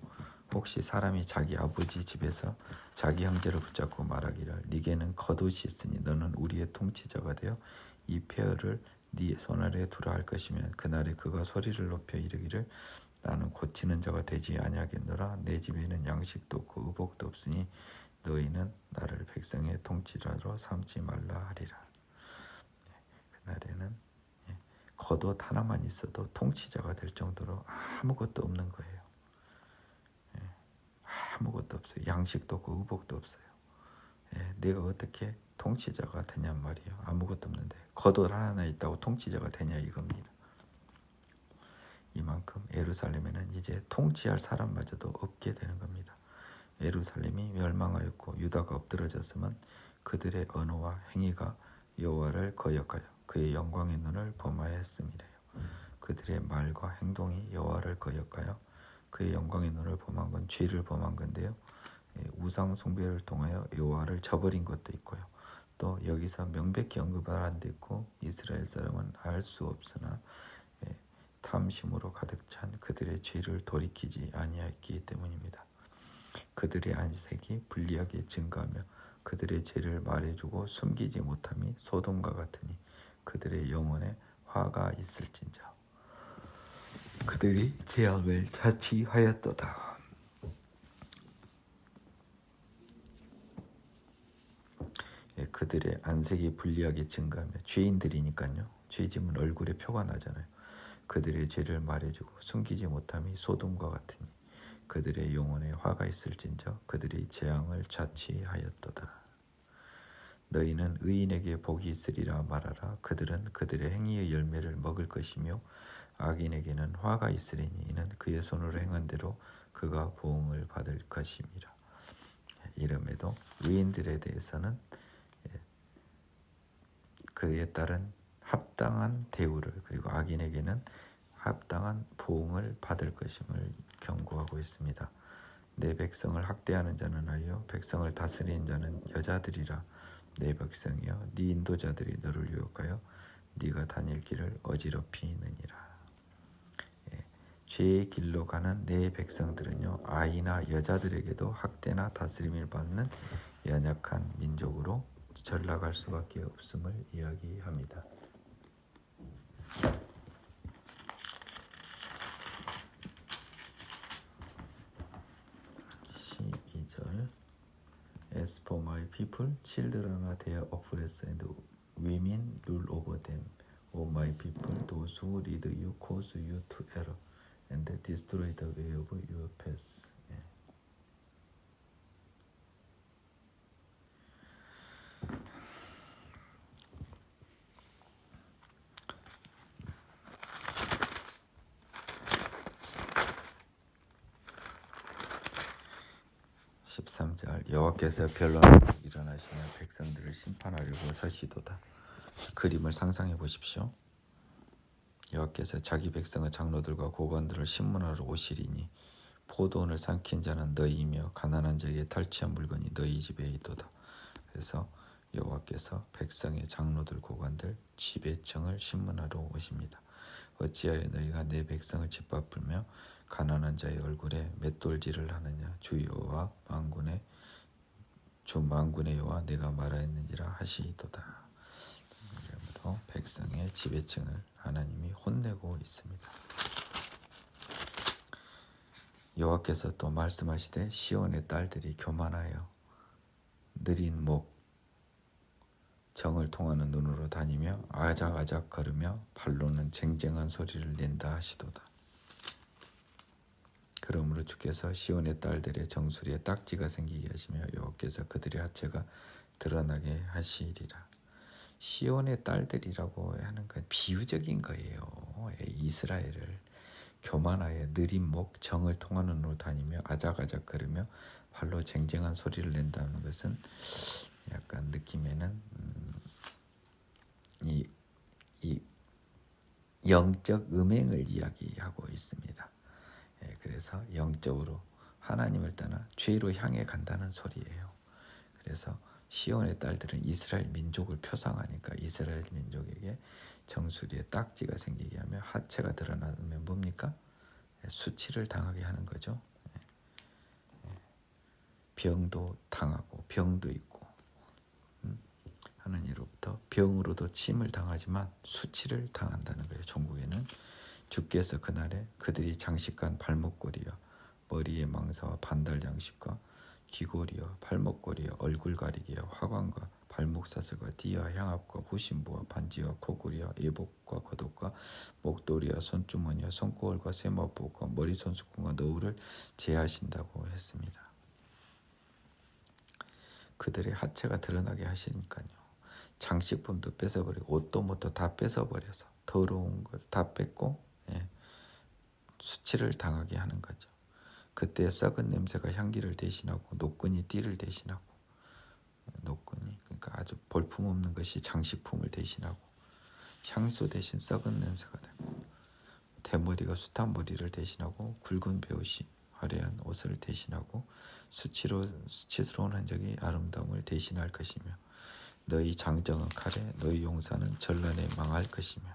[SPEAKER 1] 혹시 사람이 자기 아버지 집에서 자기 형제를 붙잡고 말하기를 네게는 겉옷이 있으니 너는 우리의 통치자가 되어 이 폐허를 네 손아래에 두라 할 것이면 그날에 그가 소리를 높여 이르기를 나는 고치는 자가 되지 아니하겠노라. 내 집에는 양식도 없고 의복도 없으니 너희는 나를 백성의 통치자로 삼지 말라 하리라. 그날에는 겉옷 하나만 있어도 통치자가 될 정도로 아무것도 없는 거예요. 아무것도 없어요. 양식도 없고 의복도 없어요. 내가 어떻게 통치자가 되냔 말이에요. 아무것도 없는데 겉옷 하나 있다고 통치자가 되냐 이겁니다. 이만큼 예루살렘에는 이제 통치할 사람마저도 없게 되는 겁니다. 예루살렘이 멸망하였고 유다가 엎드러졌으면 그들의 언어와 행위가 여호와를 거역하여 그의 영광의 눈을 범하였음이래요. 그들의 말과 행동이 여호와를 거역하여 그의 영광의 눈을 범한 건 죄를 범한 건데요. 우상 숭배를 통하여 여호와를 저버린 것도 있고요. 또 여기서 명백히 언급을 안 됐고 이스라엘 사람은 알 수 없으나 탐심으로 가득 찬 그들의 죄를 돌이키지 아니하였기 때문입니다. 그들의 안색이 불리하게 증가하며 그들의 죄를 말해주고 숨기지 못함이 소돔과 같으니 그들의 영혼에 화가 있을진저 그들이 재앙을 자취하였도다. 그들의 안색이 불리하게 증가하며 죄인들이니까요. 죄짐은 얼굴에 표가 나잖아요. 그들의 죄를 말해주고 숨기지 못함이 소돔과 같으니 그들의 영혼에 화가 있을진저 그들이 재앙을 자취하였도다. 너희는 의인에게 복이 있으리라 말하라. 그들은 그들의 행위의 열매를 먹을 것이며 악인에게는 화가 있으리니 이는 그의 손으로 행한 대로 그가 보응을 받을 것임이라. 이름에도 의인들에 대해서는 그에 따른 합당한 대우를 그리고 악인에게는 합당한 보응을 받을 것임을 경고하고 있습니다. 내 백성을 학대하는 자는 하여 백성을 다스리는 자는 여자들이라. 내 백성이여 네 인도자들이 너를 유혹하여 네가 다닐 길을 어지럽히느니라. 죄의 길로 가는 내 백성들은요 아이나 여자들에게도 학대나 다스림을 받는 연약한 민족으로 전락할 수밖에 없음을 이야기합니다. 12절 As for my people, children are their oppressed and women rule over them. O my people, those who lead you cause you to error and destroy the way of your paths. 13절 여호와께서 변론을 일어나시며 백성들을 심판하려고 서시도다. 그림을 상상해 보십시오. 여호와께서 자기 백성의 장로들과 고관들을 심문하러 오시리니 포도원을 삼킨 자는 너희이며 가난한 자에게 탈취한 물건이 너희 집에 있도다. 그래서 여호와께서 백성의 장로들 고관들 지배층을 심문하러 오십니다. 어찌하여 너희가 내 백성을 짓밟으며 가난한 자의 얼굴에 맷돌질을 하느냐. 주 만군의 여호와 내가 말하였는지라 하시도다. 이러므로 백성의 지배층을 하나님이 혼내고 있습니다. 여호와께서 또 말씀하시되 시온의 딸들이 교만하여 느린 목 정을 통하는 눈으로 다니며 아작아작 걸으며 발로는 쟁쟁한 소리를 낸다 하시도다. 그러므로 주께서 시온의 딸들의 정수리에 딱지가 생기게 하시며 여호와께서 그들의 하체가 드러나게 하시리라. 시온의 딸들이라고 하는 건 비유적인 거예요. 이스라엘을 교만하여 느린 목 정을 통하는 눈으로 다니며 아작아작 걸으며 발로 쟁쟁한 소리를 낸다는 것은 약간 느낌에는 이 영적 음행을 이야기하고 있습니다. 그래서 영적으로 하나님을 떠나 죄로 향해 간다는 소리예요. 그래서 시온의 딸들은 이스라엘 민족을 표상하니까 이스라엘 민족에게 정수리에 딱지가 생기게 하며 하체가 드러나면 뭡니까? 수치를 당하게 하는 거죠. 병도 당하고 병도 있고 하나님으로부터 병으로도 침을 당하지만 수치를 당한다는 거예요. 종국에는 주께서 그날에 그들이 장식한 발목걸이와 머리의 망사와 반달 장식과 귀고리와 발목걸이와 얼굴 가리개와 화관과 발목 사슬과 띠와 향압과 후심부와 반지와 코고리와 예복과 겉옷과 목도리와 손주머니와 손거울과 세마포과 머리 손수건과 너울을 제하신다고 했습니다. 그들의 하체가 드러나게 하시니까요. 장식품도 뺏어버리고 옷도 뭐도 다 뺏어버려서 더러운 것 다 뺏고 수치를 당하게 하는 거죠. 그때 썩은 냄새가 향기를 대신하고 노끈이 띠를 대신하고 노끈이 그러니까 아주 볼품없는 것이 장식품을 대신하고 향수 대신 썩은 냄새가 되고 대머리가 숱한 머리를 대신하고 굵은 베옷이 화려한 옷을 대신하고 수치스러운 흔적이 아름다움을 대신할 것이며 너희 장정은 칼에 너희 용사는 전란에 망할 것이며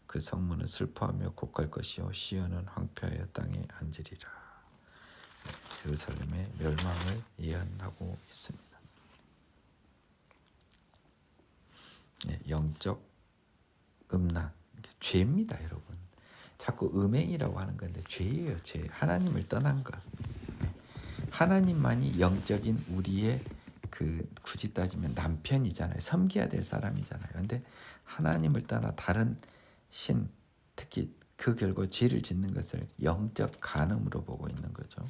[SPEAKER 1] 그 성문은 슬퍼하며 곡할 것이요 시온은 황폐하여 땅에 앉으리라. 예루살렘의 멸망을 예언하고 있습니다. 영적 음란, 죄입니다, 여러분. 자꾸 음행이라고 하는 건데 죄예요, 죄. 하나님을 떠난 것. 하나님만이 영적인 우리의 굳이 따지면 남편이잖아요. 섬겨야 될 사람이잖아요. 그런데 하나님을 떠나 다른 신, 특히 그 결과 죄를 짓는 것을 영적 간음으로 보고 있는 거죠.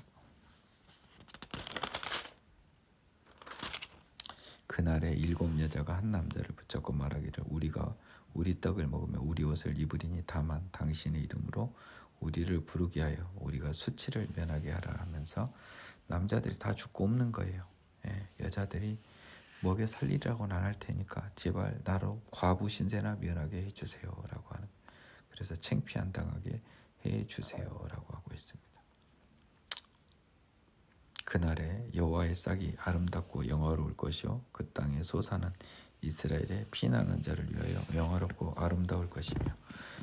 [SPEAKER 1] 그날에 7 여자가 한 남자를 붙잡고 말하기를 우리가 우리 떡을 먹으며 우리 옷을 입으리니 다만 당신의 이름으로 우리를 부르게 하여 우리가 수치를 면하게 하라 하면서 남자들이 다 죽고 없는 거예요. 여자들이 먹여 살리라고는 안 할 테니까 제발 나로 과부 신세나 면하게 해주세요 라고 하는, 그래서 창피한 당하게 해주세요 라고 하고 있습니다. 그날에 여호와의 싹이 아름답고 영화로울 것이요 그 땅의 소사는 이스라엘의 피난하는 자를 위하여 영화롭고 아름다울 것이며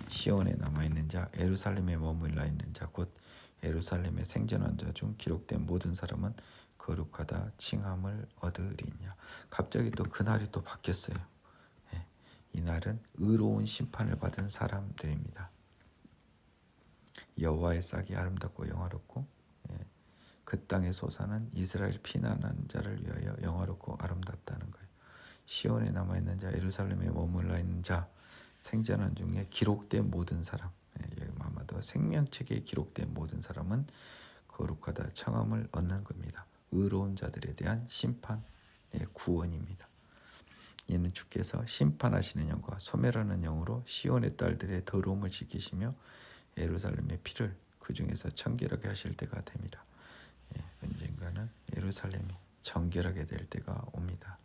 [SPEAKER 1] 시온에 남아있는 자 예루살렘에 머물러 있는 자 곧 예루살렘에 생존한 자 중 기록된 모든 사람은 거룩하다 칭함을 얻으리냐. 갑자기 또 그날이 또 바뀌었어요. 이날은 의로운 심판을 받은 사람들입니다. 여호와의 싹이 아름답고 영화롭고 그 땅의 소사는 이스라엘 피난한 자를 위하여 영화롭고 아름답다는 거예요. 시온에 남아있는 자 예루살렘에 머물러 있는 자 생존한 중에 기록된 모든 사람, 아마도 생명책에 기록된 모든 사람은 거룩하다 청함을 얻는 겁니다. 의로운 자들에 대한 심판의 구원입니다. 이는 주께서 심판하시는 영과 소멸하는 영으로 시온의 딸들의 더러움을 지키시며 예루살렘의 피를 그 중에서 청결하게 하실 때가 됩니다. 언젠가는 예루살렘이 정결하게 될 때가 옵니다.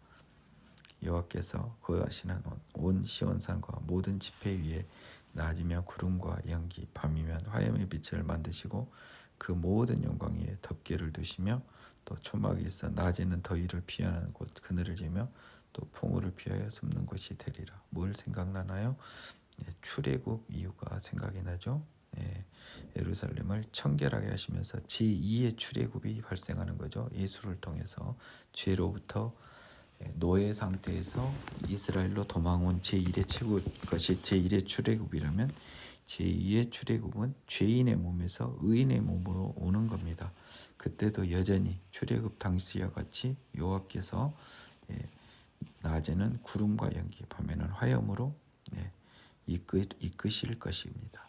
[SPEAKER 1] 여호와께서 거하시는 온 시온산과 모든 지폐 위에 낮이면 구름과 연기, 밤이면 화염의 빛을 만드시고 그 모든 영광 위에 덮개를 두시며 또 초막이 있어 낮에는 더위를 피하는 곳 그늘을 지며 또 풍우를 피하여 숨는 곳이 되리라. 뭘 생각나나요? 출애굽 이유가 생각이 나죠. 예루살렘을 청결하게 하시면서 제2의 출애굽이 발생하는 거죠. 예수를 통해서 죄로부터 노예 상태에서 이스라엘로 도망온 제1의 것이 제1의 출애굽이라면 제2의 출애굽은 죄인의 몸에서 의인의 몸으로 오는 겁니다. 그때도 여전히 출애굽 당시와 같이 여호와께서 낮에는 구름과 연기, 밤에는 화염으로 이끄실 것입니다.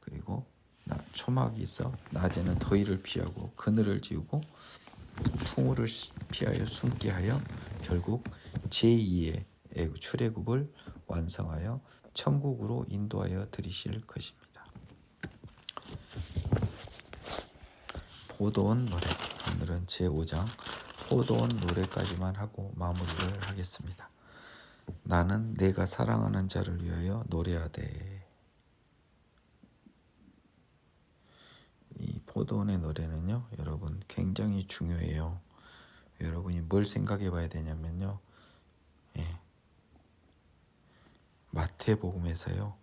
[SPEAKER 1] 그리고 초막이 있어 낮에는 더위를 피하고 그늘을 지우고 풍우를 피하여 숨게 하여 결국 제2의 출애굽을 완성하여 천국으로 인도하여 들이실 것입니다. 포도원 노래, 오늘은 제5장 포도원 노래까지만 하고 마무리를 하겠습니다. 나는 내가 사랑하는 자를 위하여 노래하되. 이 포도원의 노래는요, 여러분 굉장히 중요해요. 여러분이 뭘 생각해 봐야 되냐면요, 마태복음에서요,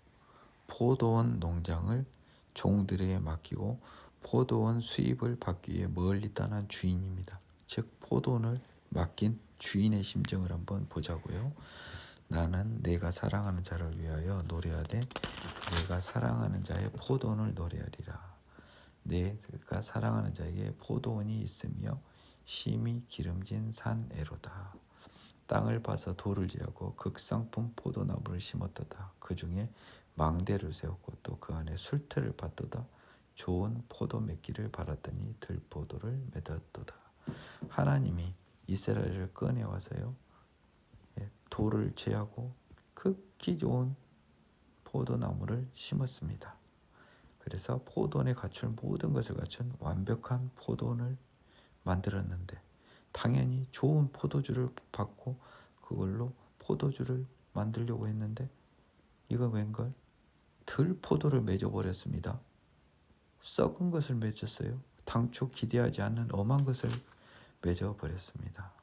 [SPEAKER 1] 포도원 농장을 종들에게 맡기고 포도원 수입을 받기 위해 멀리 떠난 주인입니다. 즉 포도원을 맡긴 주인의 심정을 한번 보자고요. 나는 내가 사랑하는 자를 위하여 노래하되 내가 사랑하는 자의 포도원을 노래하리라. 내가 사랑하는 자에게 포도원이 있으며 심히 기름진 산에로다. 땅을 파서 돌을 제하고 극상품 포도나무를 심었도다. 그 중에 망대를 세웠고 또 그 안에 술틀을 팠도다. 좋은 포도 맺기를 바랐더니 들포도를 맺었도다. 하나님이 이스라엘을 꺼내와서요, 돌을 제하고 극히 좋은 포도나무를 심었습니다. 그래서 포도원에 갖출 모든 것을 갖춘 완벽한 포도원을 만들었는데 당연히 좋은 포도주를 받고 그걸로 포도주를 만들려고 했는데 이거 웬걸? 들포도를 맺어버렸습니다. 썩은 것을 맺었어요. 당초 기대하지 않는 엄한 것을 맺어버렸습니다.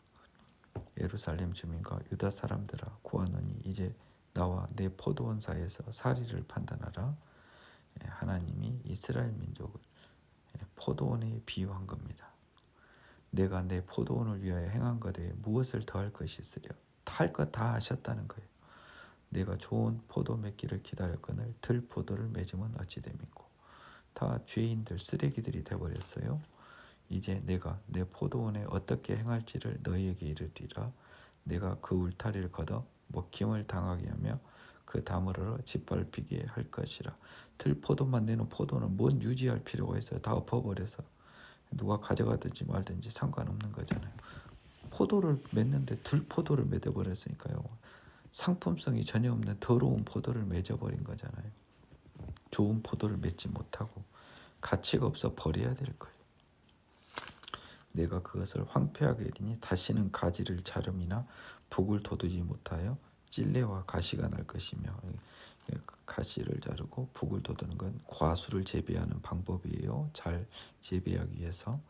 [SPEAKER 1] 예루살렘 주민과 유다 사람들아, 구하노니 이제 나와 내 포도원 사이에서 사리를 판단하라. 하나님이 이스라엘 민족을 포도원에 비유한 겁니다. 내가 내 포도원을 위하여 행한 것에 무엇을 더할 것이 있으랴. 할 것 다 하셨다는 거예요. 내가 좋은 포도 맺기를 기다렸거늘 들포도를 맺으면 어찌 됨이고. 다 죄인들, 쓰레기들이 되어버렸어요. 이제 내가 내 포도원에 어떻게 행할지를 너희에게 이르리라. 내가 그 울타리를 걷어 먹힘을 당하게 하며 그 다물어로 짓밟히게 할 것이라. 들포도만 내는 포도는 뭔 유지할 필요가 있어요. 다 엎어버려서 누가 가져가든지 말든지 상관없는 거잖아요. 포도를 맺는데 들포도를 맺어버렸으니까요. 상품성이 전혀 없는 더러운 포도를 맺어버린 거잖아요. 좋은 포도를 맺지 못하고 가치가 없어 버려야 될 거예요. 내가 그것을 황폐하게 이르니 다시는 가지를 자름이나 북을 돋우지 못하여 찔레와 가시가 날 것이며. 가시를 자르고 북을 돋우는 건 과수를 재배하는 방법이에요. 잘 재배하기 위해서.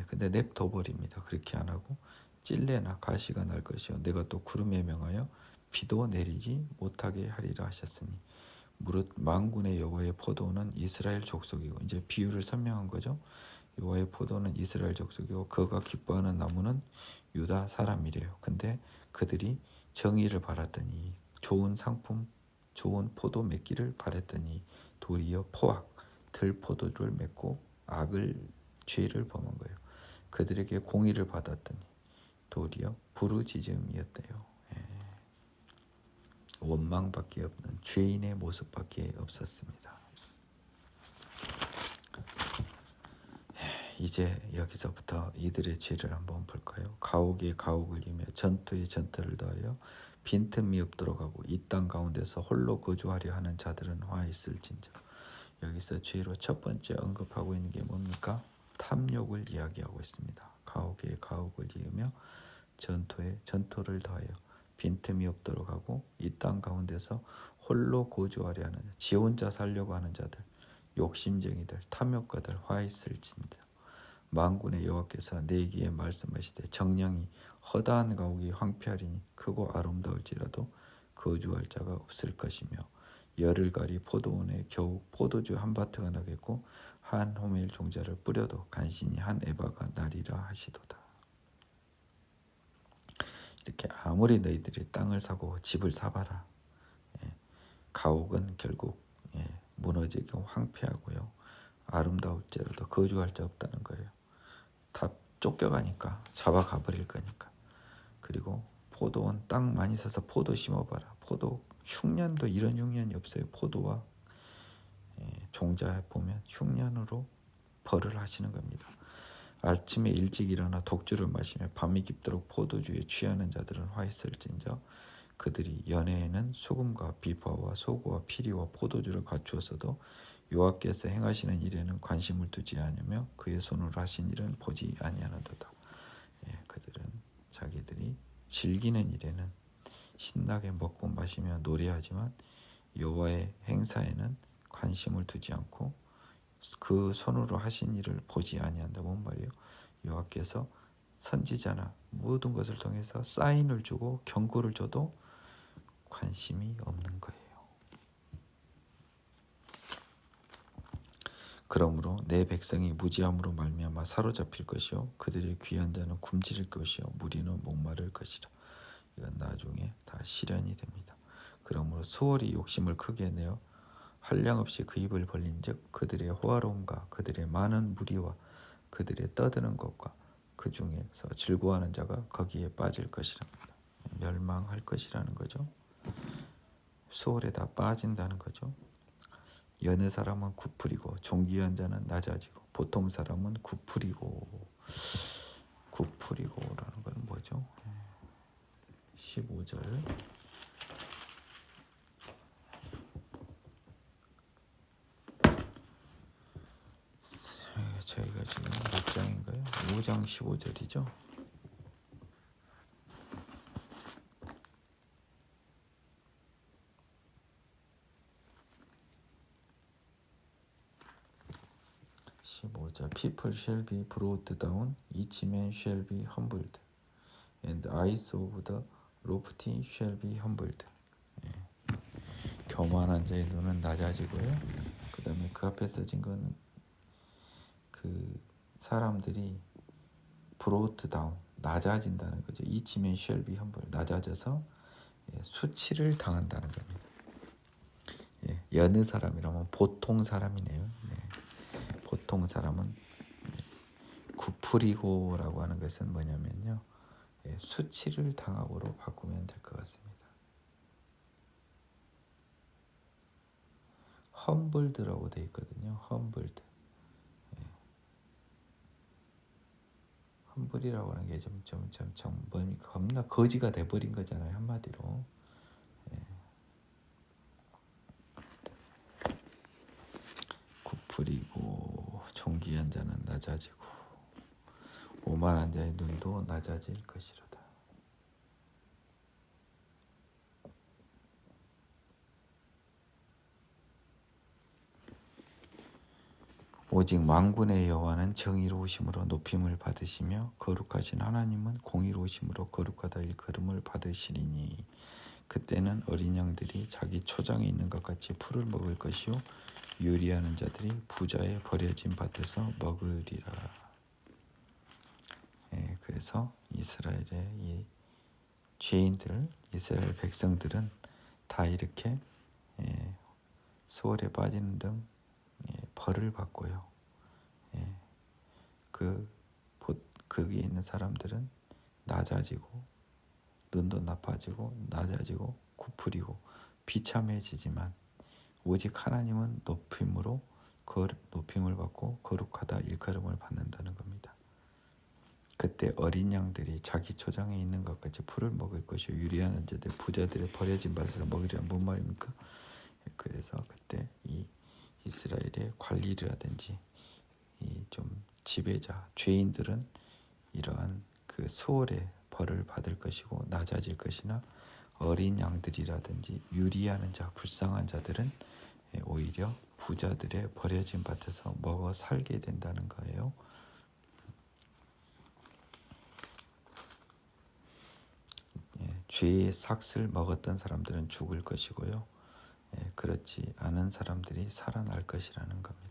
[SPEAKER 1] 근데 냅둬버립니다. 그렇게 안 하고 찔레나 가시가 날 것이요 내가 또 구름에 명하여 비도 내리지 못하게 하리라 하셨으니. 무릇 만군의 여호와의 포도는 이스라엘 족속이고, 이제 비유를 설명한 거죠. 여호와의 포도는 이스라엘 족속이고 그가 기뻐하는 나무는 유다 사람이래요. 근데 그들이 정의를 바랐더니, 좋은 상품, 좋은 포도 맺기를 바랬더니 도리어 포악, 들포도를 맺고 죄를 범한 거예요. 그들에게 공의를 받았더니 도리어 부르짖음이었대요. 원망밖에 없는 죄인의 모습밖에 없었습니다. 이제 여기서부터 이들의 죄를 한번 볼까요? 가옥에 가옥을 이며 전투에 전투를 더하여 빈틈이 없도록 하고 이 땅 가운데서 홀로 거주하려 하는 자들은 화 있을진저. 여기서 죄로 첫 번째 언급하고 있는 게 뭡니까? 탐욕을 이야기하고 있습니다. 가옥에 가옥 하며 전토를 더하여 빈틈이 없도록 하고 이 땅 가운데서 홀로 거주하려 하는 지 혼자 살려고 하는 자들, 욕심쟁이들, 탐욕가들 화 있을진다. 만군의 여호와께서 내게 말씀하시되 정령이 허다한 가옥이 황폐하리니 크고 아름다울지라도 거주할 자가 없을 것이며 열을 가리 포도원에 겨우 포도주 한 바트가 나겠고 한 호멜 종자를 뿌려도 간신히 한 에바가 나리라 하시도다. 이렇게 아무리 너희들이 땅을 사고 집을 사봐라, 가옥은 결국 무너지고 황폐하고요, 아름다울지라도 거주할 자 없다는 거예요. 다 쫓겨가니까, 잡아가 버릴 거니까. 그리고 포도원 땅 많이 사서 포도 심어봐라. 포도 흉년도 이런 흉년이 없어요. 포도와 종자에 보면 흉년으로 벌을 하시는 겁니다. 아침에 일찍 일어나 독주를 마시며 밤이 깊도록 포도주에 취하는 자들은 화 있을진저 그들이 연회에는 수금과 비파와 소고와 피리와 포도주를 갖추었어도 여호와께서 행하시는 일에는 관심을 두지 아니하며 그의 손으로 하신 일은 보지 아니하는도다. 그들은 자기들이 즐기는 일에는 신나게 먹고 마시며 노래하지만 여호와의 행사에는 관심을 두지 않고 그 손으로 하신 일을 보지 아니한다. 뭔 말이에요? 여호와께서 선지자나 모든 것을 통해서 사인을 주고 경고를 줘도 관심이 없는 거예요. 그러므로 내 백성이 무지함으로 말미암아 사로잡힐 것이요 그들의 귀한 자는 굶주릴 것이요 무리는 목마를 것이라. 이건 나중에 다 실현이 됩니다. 그러므로 수월이 욕심을 크게 내어 한량없이 그 입을 벌린즉 그들의 호화로움과 그들의 많은 무리와 그들의 떠드는 것과 그 중에서 즐거워하는 자가 거기에 빠질 것이랍니다. 멸망할 것이라는 거죠. 수월에 다 빠진다는 거죠. 여느 사람은 구풀이고 존귀한 자는 낮아지고 보통 사람은 구풀이고라는 건 뭐죠? 15절 저희가 지금 몇 장인가요? 5장 15절이죠. People shall be brought down, each man shall be humbled, and the eyes of the lofty shall be humbled. 교만한 자의 눈은 낮아지고요. 그 다음에 그 앞에 써진 건 그 사람들이 brought down, 낮아진다는 거죠. each man shall be humbled, 낮아져서 수치를 당한다는 겁니다. 여느 사람이라면 보통 사람이네요. 보통 사람은 구풀이고라고 하는 것은 뭐냐면요, 수치를 당하고로 바꾸면 될 것 같습니다. 험블드라고 되어 있거든요. 험블드. 험블이라고 하는 게 좀 겁나 거지가 돼버린 거잖아요, 한마디로. 구풀이고 존귀한 자는 낮아지고 오만한 자의 눈도 낮아질 것이로다. 오직 만군의 여호와는 정의로우심으로 높임을 받으시며 거룩하신 하나님은 공의로우심으로 거룩하다 일컬음을 받으시리니 그때는 어린 양들이 자기 초장에 있는 것 같이 풀을 먹을 것이요 유리하는 자들이 부자의 버려진 밭에서 먹으리라. 그래서 이스라엘의 이 죄인들, 이스라엘 백성들은 다 이렇게 소홀에 빠지는 등 벌을 받고요. 거기에 있는 사람들은 낮아지고 눈도 나빠지고 낮아지고 구풀이고 비참해지지만 오직 하나님은 높임을 받고 거룩하다 일컬음을 받는다는 겁니다. 그때 어린 양들이 자기 초장에 있는 것 같이 풀을 먹을 것이요 유리하는 자들 부자들의 버려진 밭에서 먹으리란 뭔 말입니까? 그래서 그때 이 이스라엘의 관리라든지 이 좀 지배자 죄인들은 이러한 그 그 수월의 벌을 받을 것이고 낮아질 것이나 어린 양들이라든지 유리하는 자, 불쌍한 자들은 오히려 부자들의 버려진 밭에서 먹어 살게 된다는 거예요. 죄의 삭을 먹었던 사람들은 죽을 것이고요. 그렇지 않은 사람들이 살아날 것이라는 겁니다.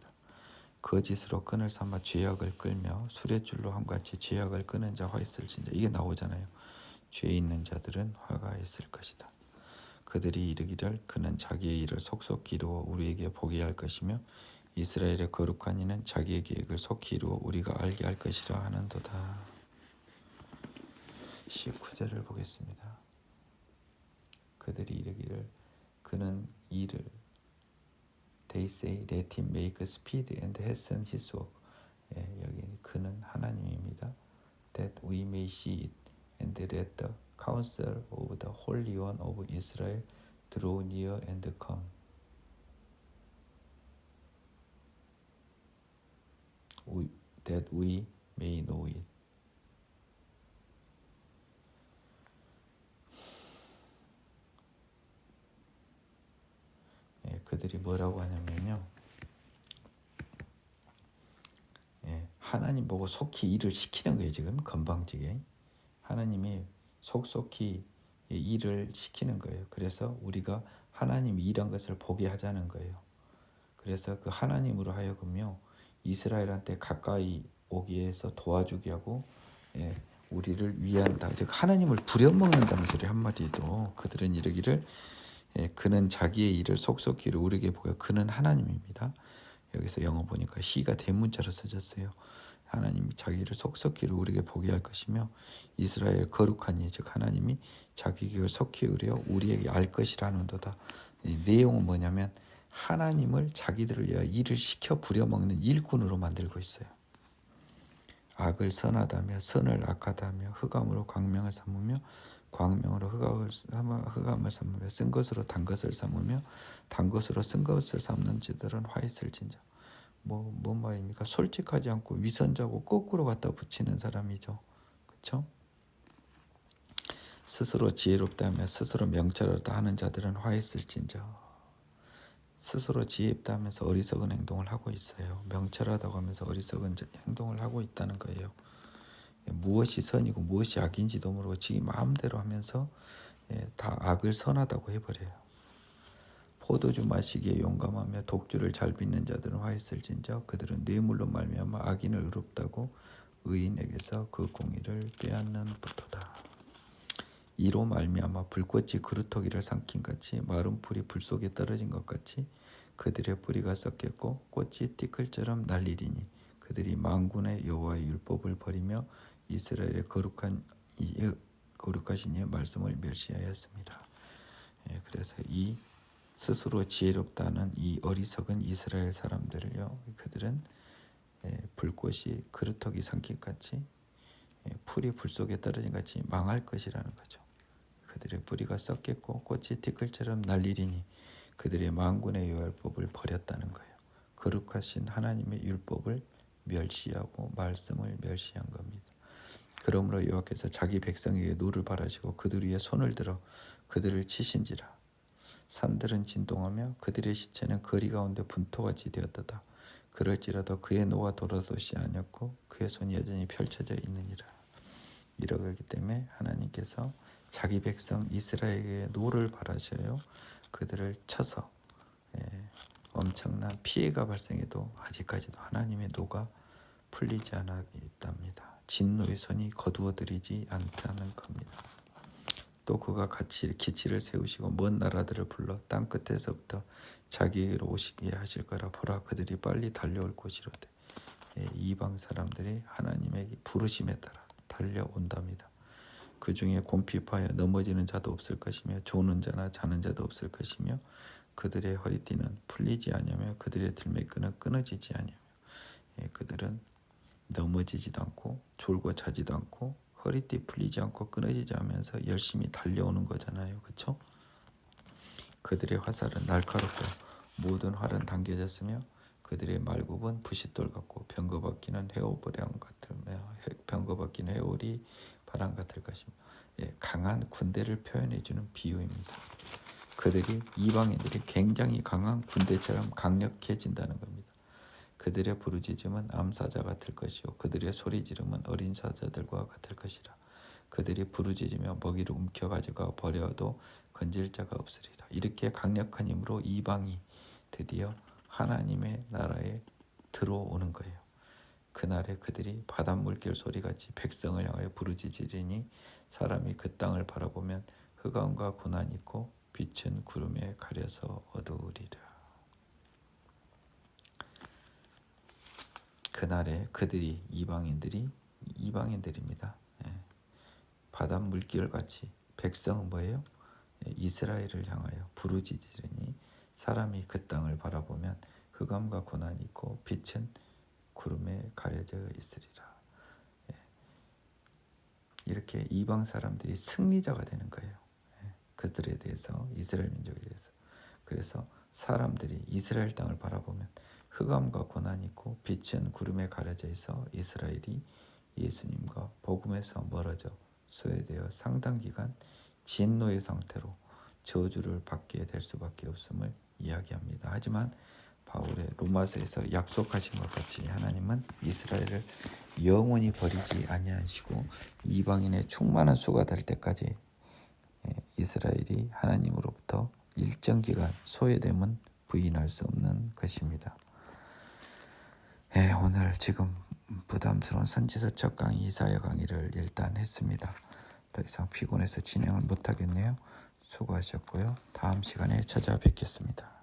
[SPEAKER 1] 거짓으로 끈을 삼아 죄악을 끌며 수레줄로 함같이 죄악을 끄는 자 화 있을진저. 이게 나오잖아요. 죄 있는 자들은 화가 있을 것이다. 그들이 이르기를 그는 자기의 일을 속속히 이루어 우리에게 보게 할 것이며 이스라엘의 거룩한 이는 자기의 계획을 속히 이루어 우리가 알게 할 것이라 하는도다. 19절을 보겠습니다. 그들이 이르기를 그는 일을 They say let him make speed and hasten his work. 여기 그는 하나님입니다. That we may see it and let the counsel of the Holy One of Israel draw near and come. That we may know it. 그들이 뭐라고 하냐면요. 하나님 보고 속히 일을 시키는 거예요. 지금 건방지게. 하나님이 속속히 일을 시키는 거예요. 그래서 우리가 하나님이 일한 것을 보게 하자는 거예요. 그래서 그 하나님으로 하여금요. 이스라엘한테 가까이 오기 위해서 도와주게 하고 우리를 위한다. 즉 하나님을 부려먹는다는 소리 한마디도 그들은 이르기를 그는 자기의 일을 속속히 이루게 보여. 그는 하나님입니다. 여기서 영어 보니까 he가 대문자로 써졌어요. 하나님이 자기 일을 속속히 이루게 보게 할 것이며 이스라엘 거룩한 이, 즉 하나님이 자기 길을 속히 이루어 우리에게 알 것이라는도다. 이 내용은 뭐냐면 하나님을 자기들을 위하여 일을 시켜 부려먹는 일꾼으로 만들고 있어요. 악을 선하다며 선을 악하다며 흑암으로 광명을 삼으며 광명으로 흑암을 삼으며 쓴 것으로 단 것을 삼으며 단 것으로 쓴 것을 삼는 자들은 화 있을진저. 뭔 말입니까? 솔직하지 않고 위선자고 거꾸로 갖다 붙이는 사람이죠. 그렇죠? 스스로 지혜롭다며 스스로 명철하다 하는 자들은 화 있을진저. 스스로 지혜롭다 하면서 어리석은 행동을 하고 있어요. 명철하다고 하면서 어리석은 행동을 하고 있다는 거예요. 무엇이 선이고 무엇이 악인지도 모르고 자기 마음대로 하면서 다 악을 선하다고 해버려요. 포도주 마시기에 용감하며 독주를 잘 빚는 자들은 화 있을진저. 그들은 뇌물로 말미암아 악인을 의롭다고 의인에게서 그 공의를 빼앗는 부도다. 이로 말미암아 불꽃이 그루터기를 삼킨 같이 마른 풀이 불 속에 떨어진 것 같이 그들의 뿌리가 썩겠고 꽃이 티끌처럼 날리리니 그들이 만군의 여호와의 율법을 버리며 이스라엘의 거룩하신 이의 말씀을 멸시하였습니다. 그래서 이 스스로 지혜롭다는 이 어리석은 이스라엘 사람들을요, 그들은 불꽃이 그루터기 삼킨 같이 풀이 불 속에 떨어진 같이 망할 것이라는 거죠. 그들의 뿌리가 썩겠고 꽃이 티끌처럼 날리리니 그들의 만군의 율법을 버렸다는 거예요. 거룩하신 하나님의 율법을 멸시하고 말씀을 멸시한 겁니다. 그러므로 여호와께서 자기 백성에게 노를 바라시고 그들 위에 손을 들어 그들을 치신지라. 산들은 진동하며 그들의 시체는 거리 가운데 분토같이 되었도다. 그럴지라도 그의 노가 도로도시 아니었고 그의 손이 여전히 펼쳐져 있느니라. 이러기 때문에 하나님께서 자기 백성 이스라엘에게 노를 바라셔요. 그들을 쳐서 엄청난 피해가 발생해도 아직까지도 하나님의 노가 풀리지 않아 있답니다. 진노의 손이 거두어들이지 않다는 겁니다. 또 그가 같이 기치를 세우시고 먼 나라들을 불러 땅 끝에서부터 자기에게로 오시게 하실 거라. 보라 그들이 빨리 달려올 곳이로되. 이방 사람들이 하나님의 부르심에 따라 달려온답니다. 그 중에 곰핍하여 넘어지는 자도 없을 것이며 조는 자나 자는 자도 없을 것이며 그들의 허리띠는 풀리지 아니하며 그들의 들매끈은 끊어지지 아니하며. 그들은 넘어지지도 않고 졸고 자지도 않고 허리띠 풀리지 않고 끊어지지 않으면서 열심히 달려오는 거잖아요. 그렇죠? 그들의 화살은 날카롭고 모든 활은 당겨졌으며 그들의 말굽은 부싯돌 같고 병거바퀴는 회오리랑 같으며 병거바퀴는 회오리 바람 같을 것이며 강한 군대를 표현해주는 비유입니다. 그들이 이방인들이 굉장히 강한 군대처럼 강력해진다는 겁니다. 그들의 부르짖음은 암사자 같을 것이요 그들의 소리지름은 어린 사자들과 같을 것이라. 그들이 부르짖으며 먹이를 움켜가져가 버려도 건질 자가 없으리라. 이렇게 강력한 힘으로 이방이 드디어 하나님의 나라에 들어오는 거예요. 그날에 그들이 바닷물결 소리같이 백성을 향하여 부르짖으리니 사람이 그 땅을 바라보면 흑암과 고난이 있고 빛은 구름에 가려서 어두우리라. 그날에 그들이 이방인들입니다. 바닷물결같이 백성은 뭐예요? 이스라엘을 향하여 부르짖으리니 사람이 그 땅을 바라보면 흑암과 고난이 있고 빛은 구름에 가려져 있으리라. 이렇게 이방 사람들이 승리자가 되는 거예요. 그들에 대해서, 이스라엘 민족에 대해서. 그래서 사람들이 이스라엘 땅을 바라보면 흑암과 고난이 있고 빛은 구름에 가려져 있어 이스라엘이 예수님과 복음에서 멀어져 소외되어 상당 기간 진노의 상태로 저주를 받게 될 수밖에 없음을 이야기합니다. 하지만 바울의 로마서에서 약속하신 것 같이 하나님은 이스라엘을 영원히 버리지 아니하시고 이방인의 충만한 수가 될 때까지 이스라엘이 하나님으로부터 일정 기간 소외됨은 부인할 수 없는 것입니다. 오늘 지금 부담스러운 선지서 첫 강의 이사야 강의를 일단 했습니다. 더 이상 피곤해서 진행을 못하겠네요. 수고하셨고요. 다음 시간에 찾아뵙겠습니다.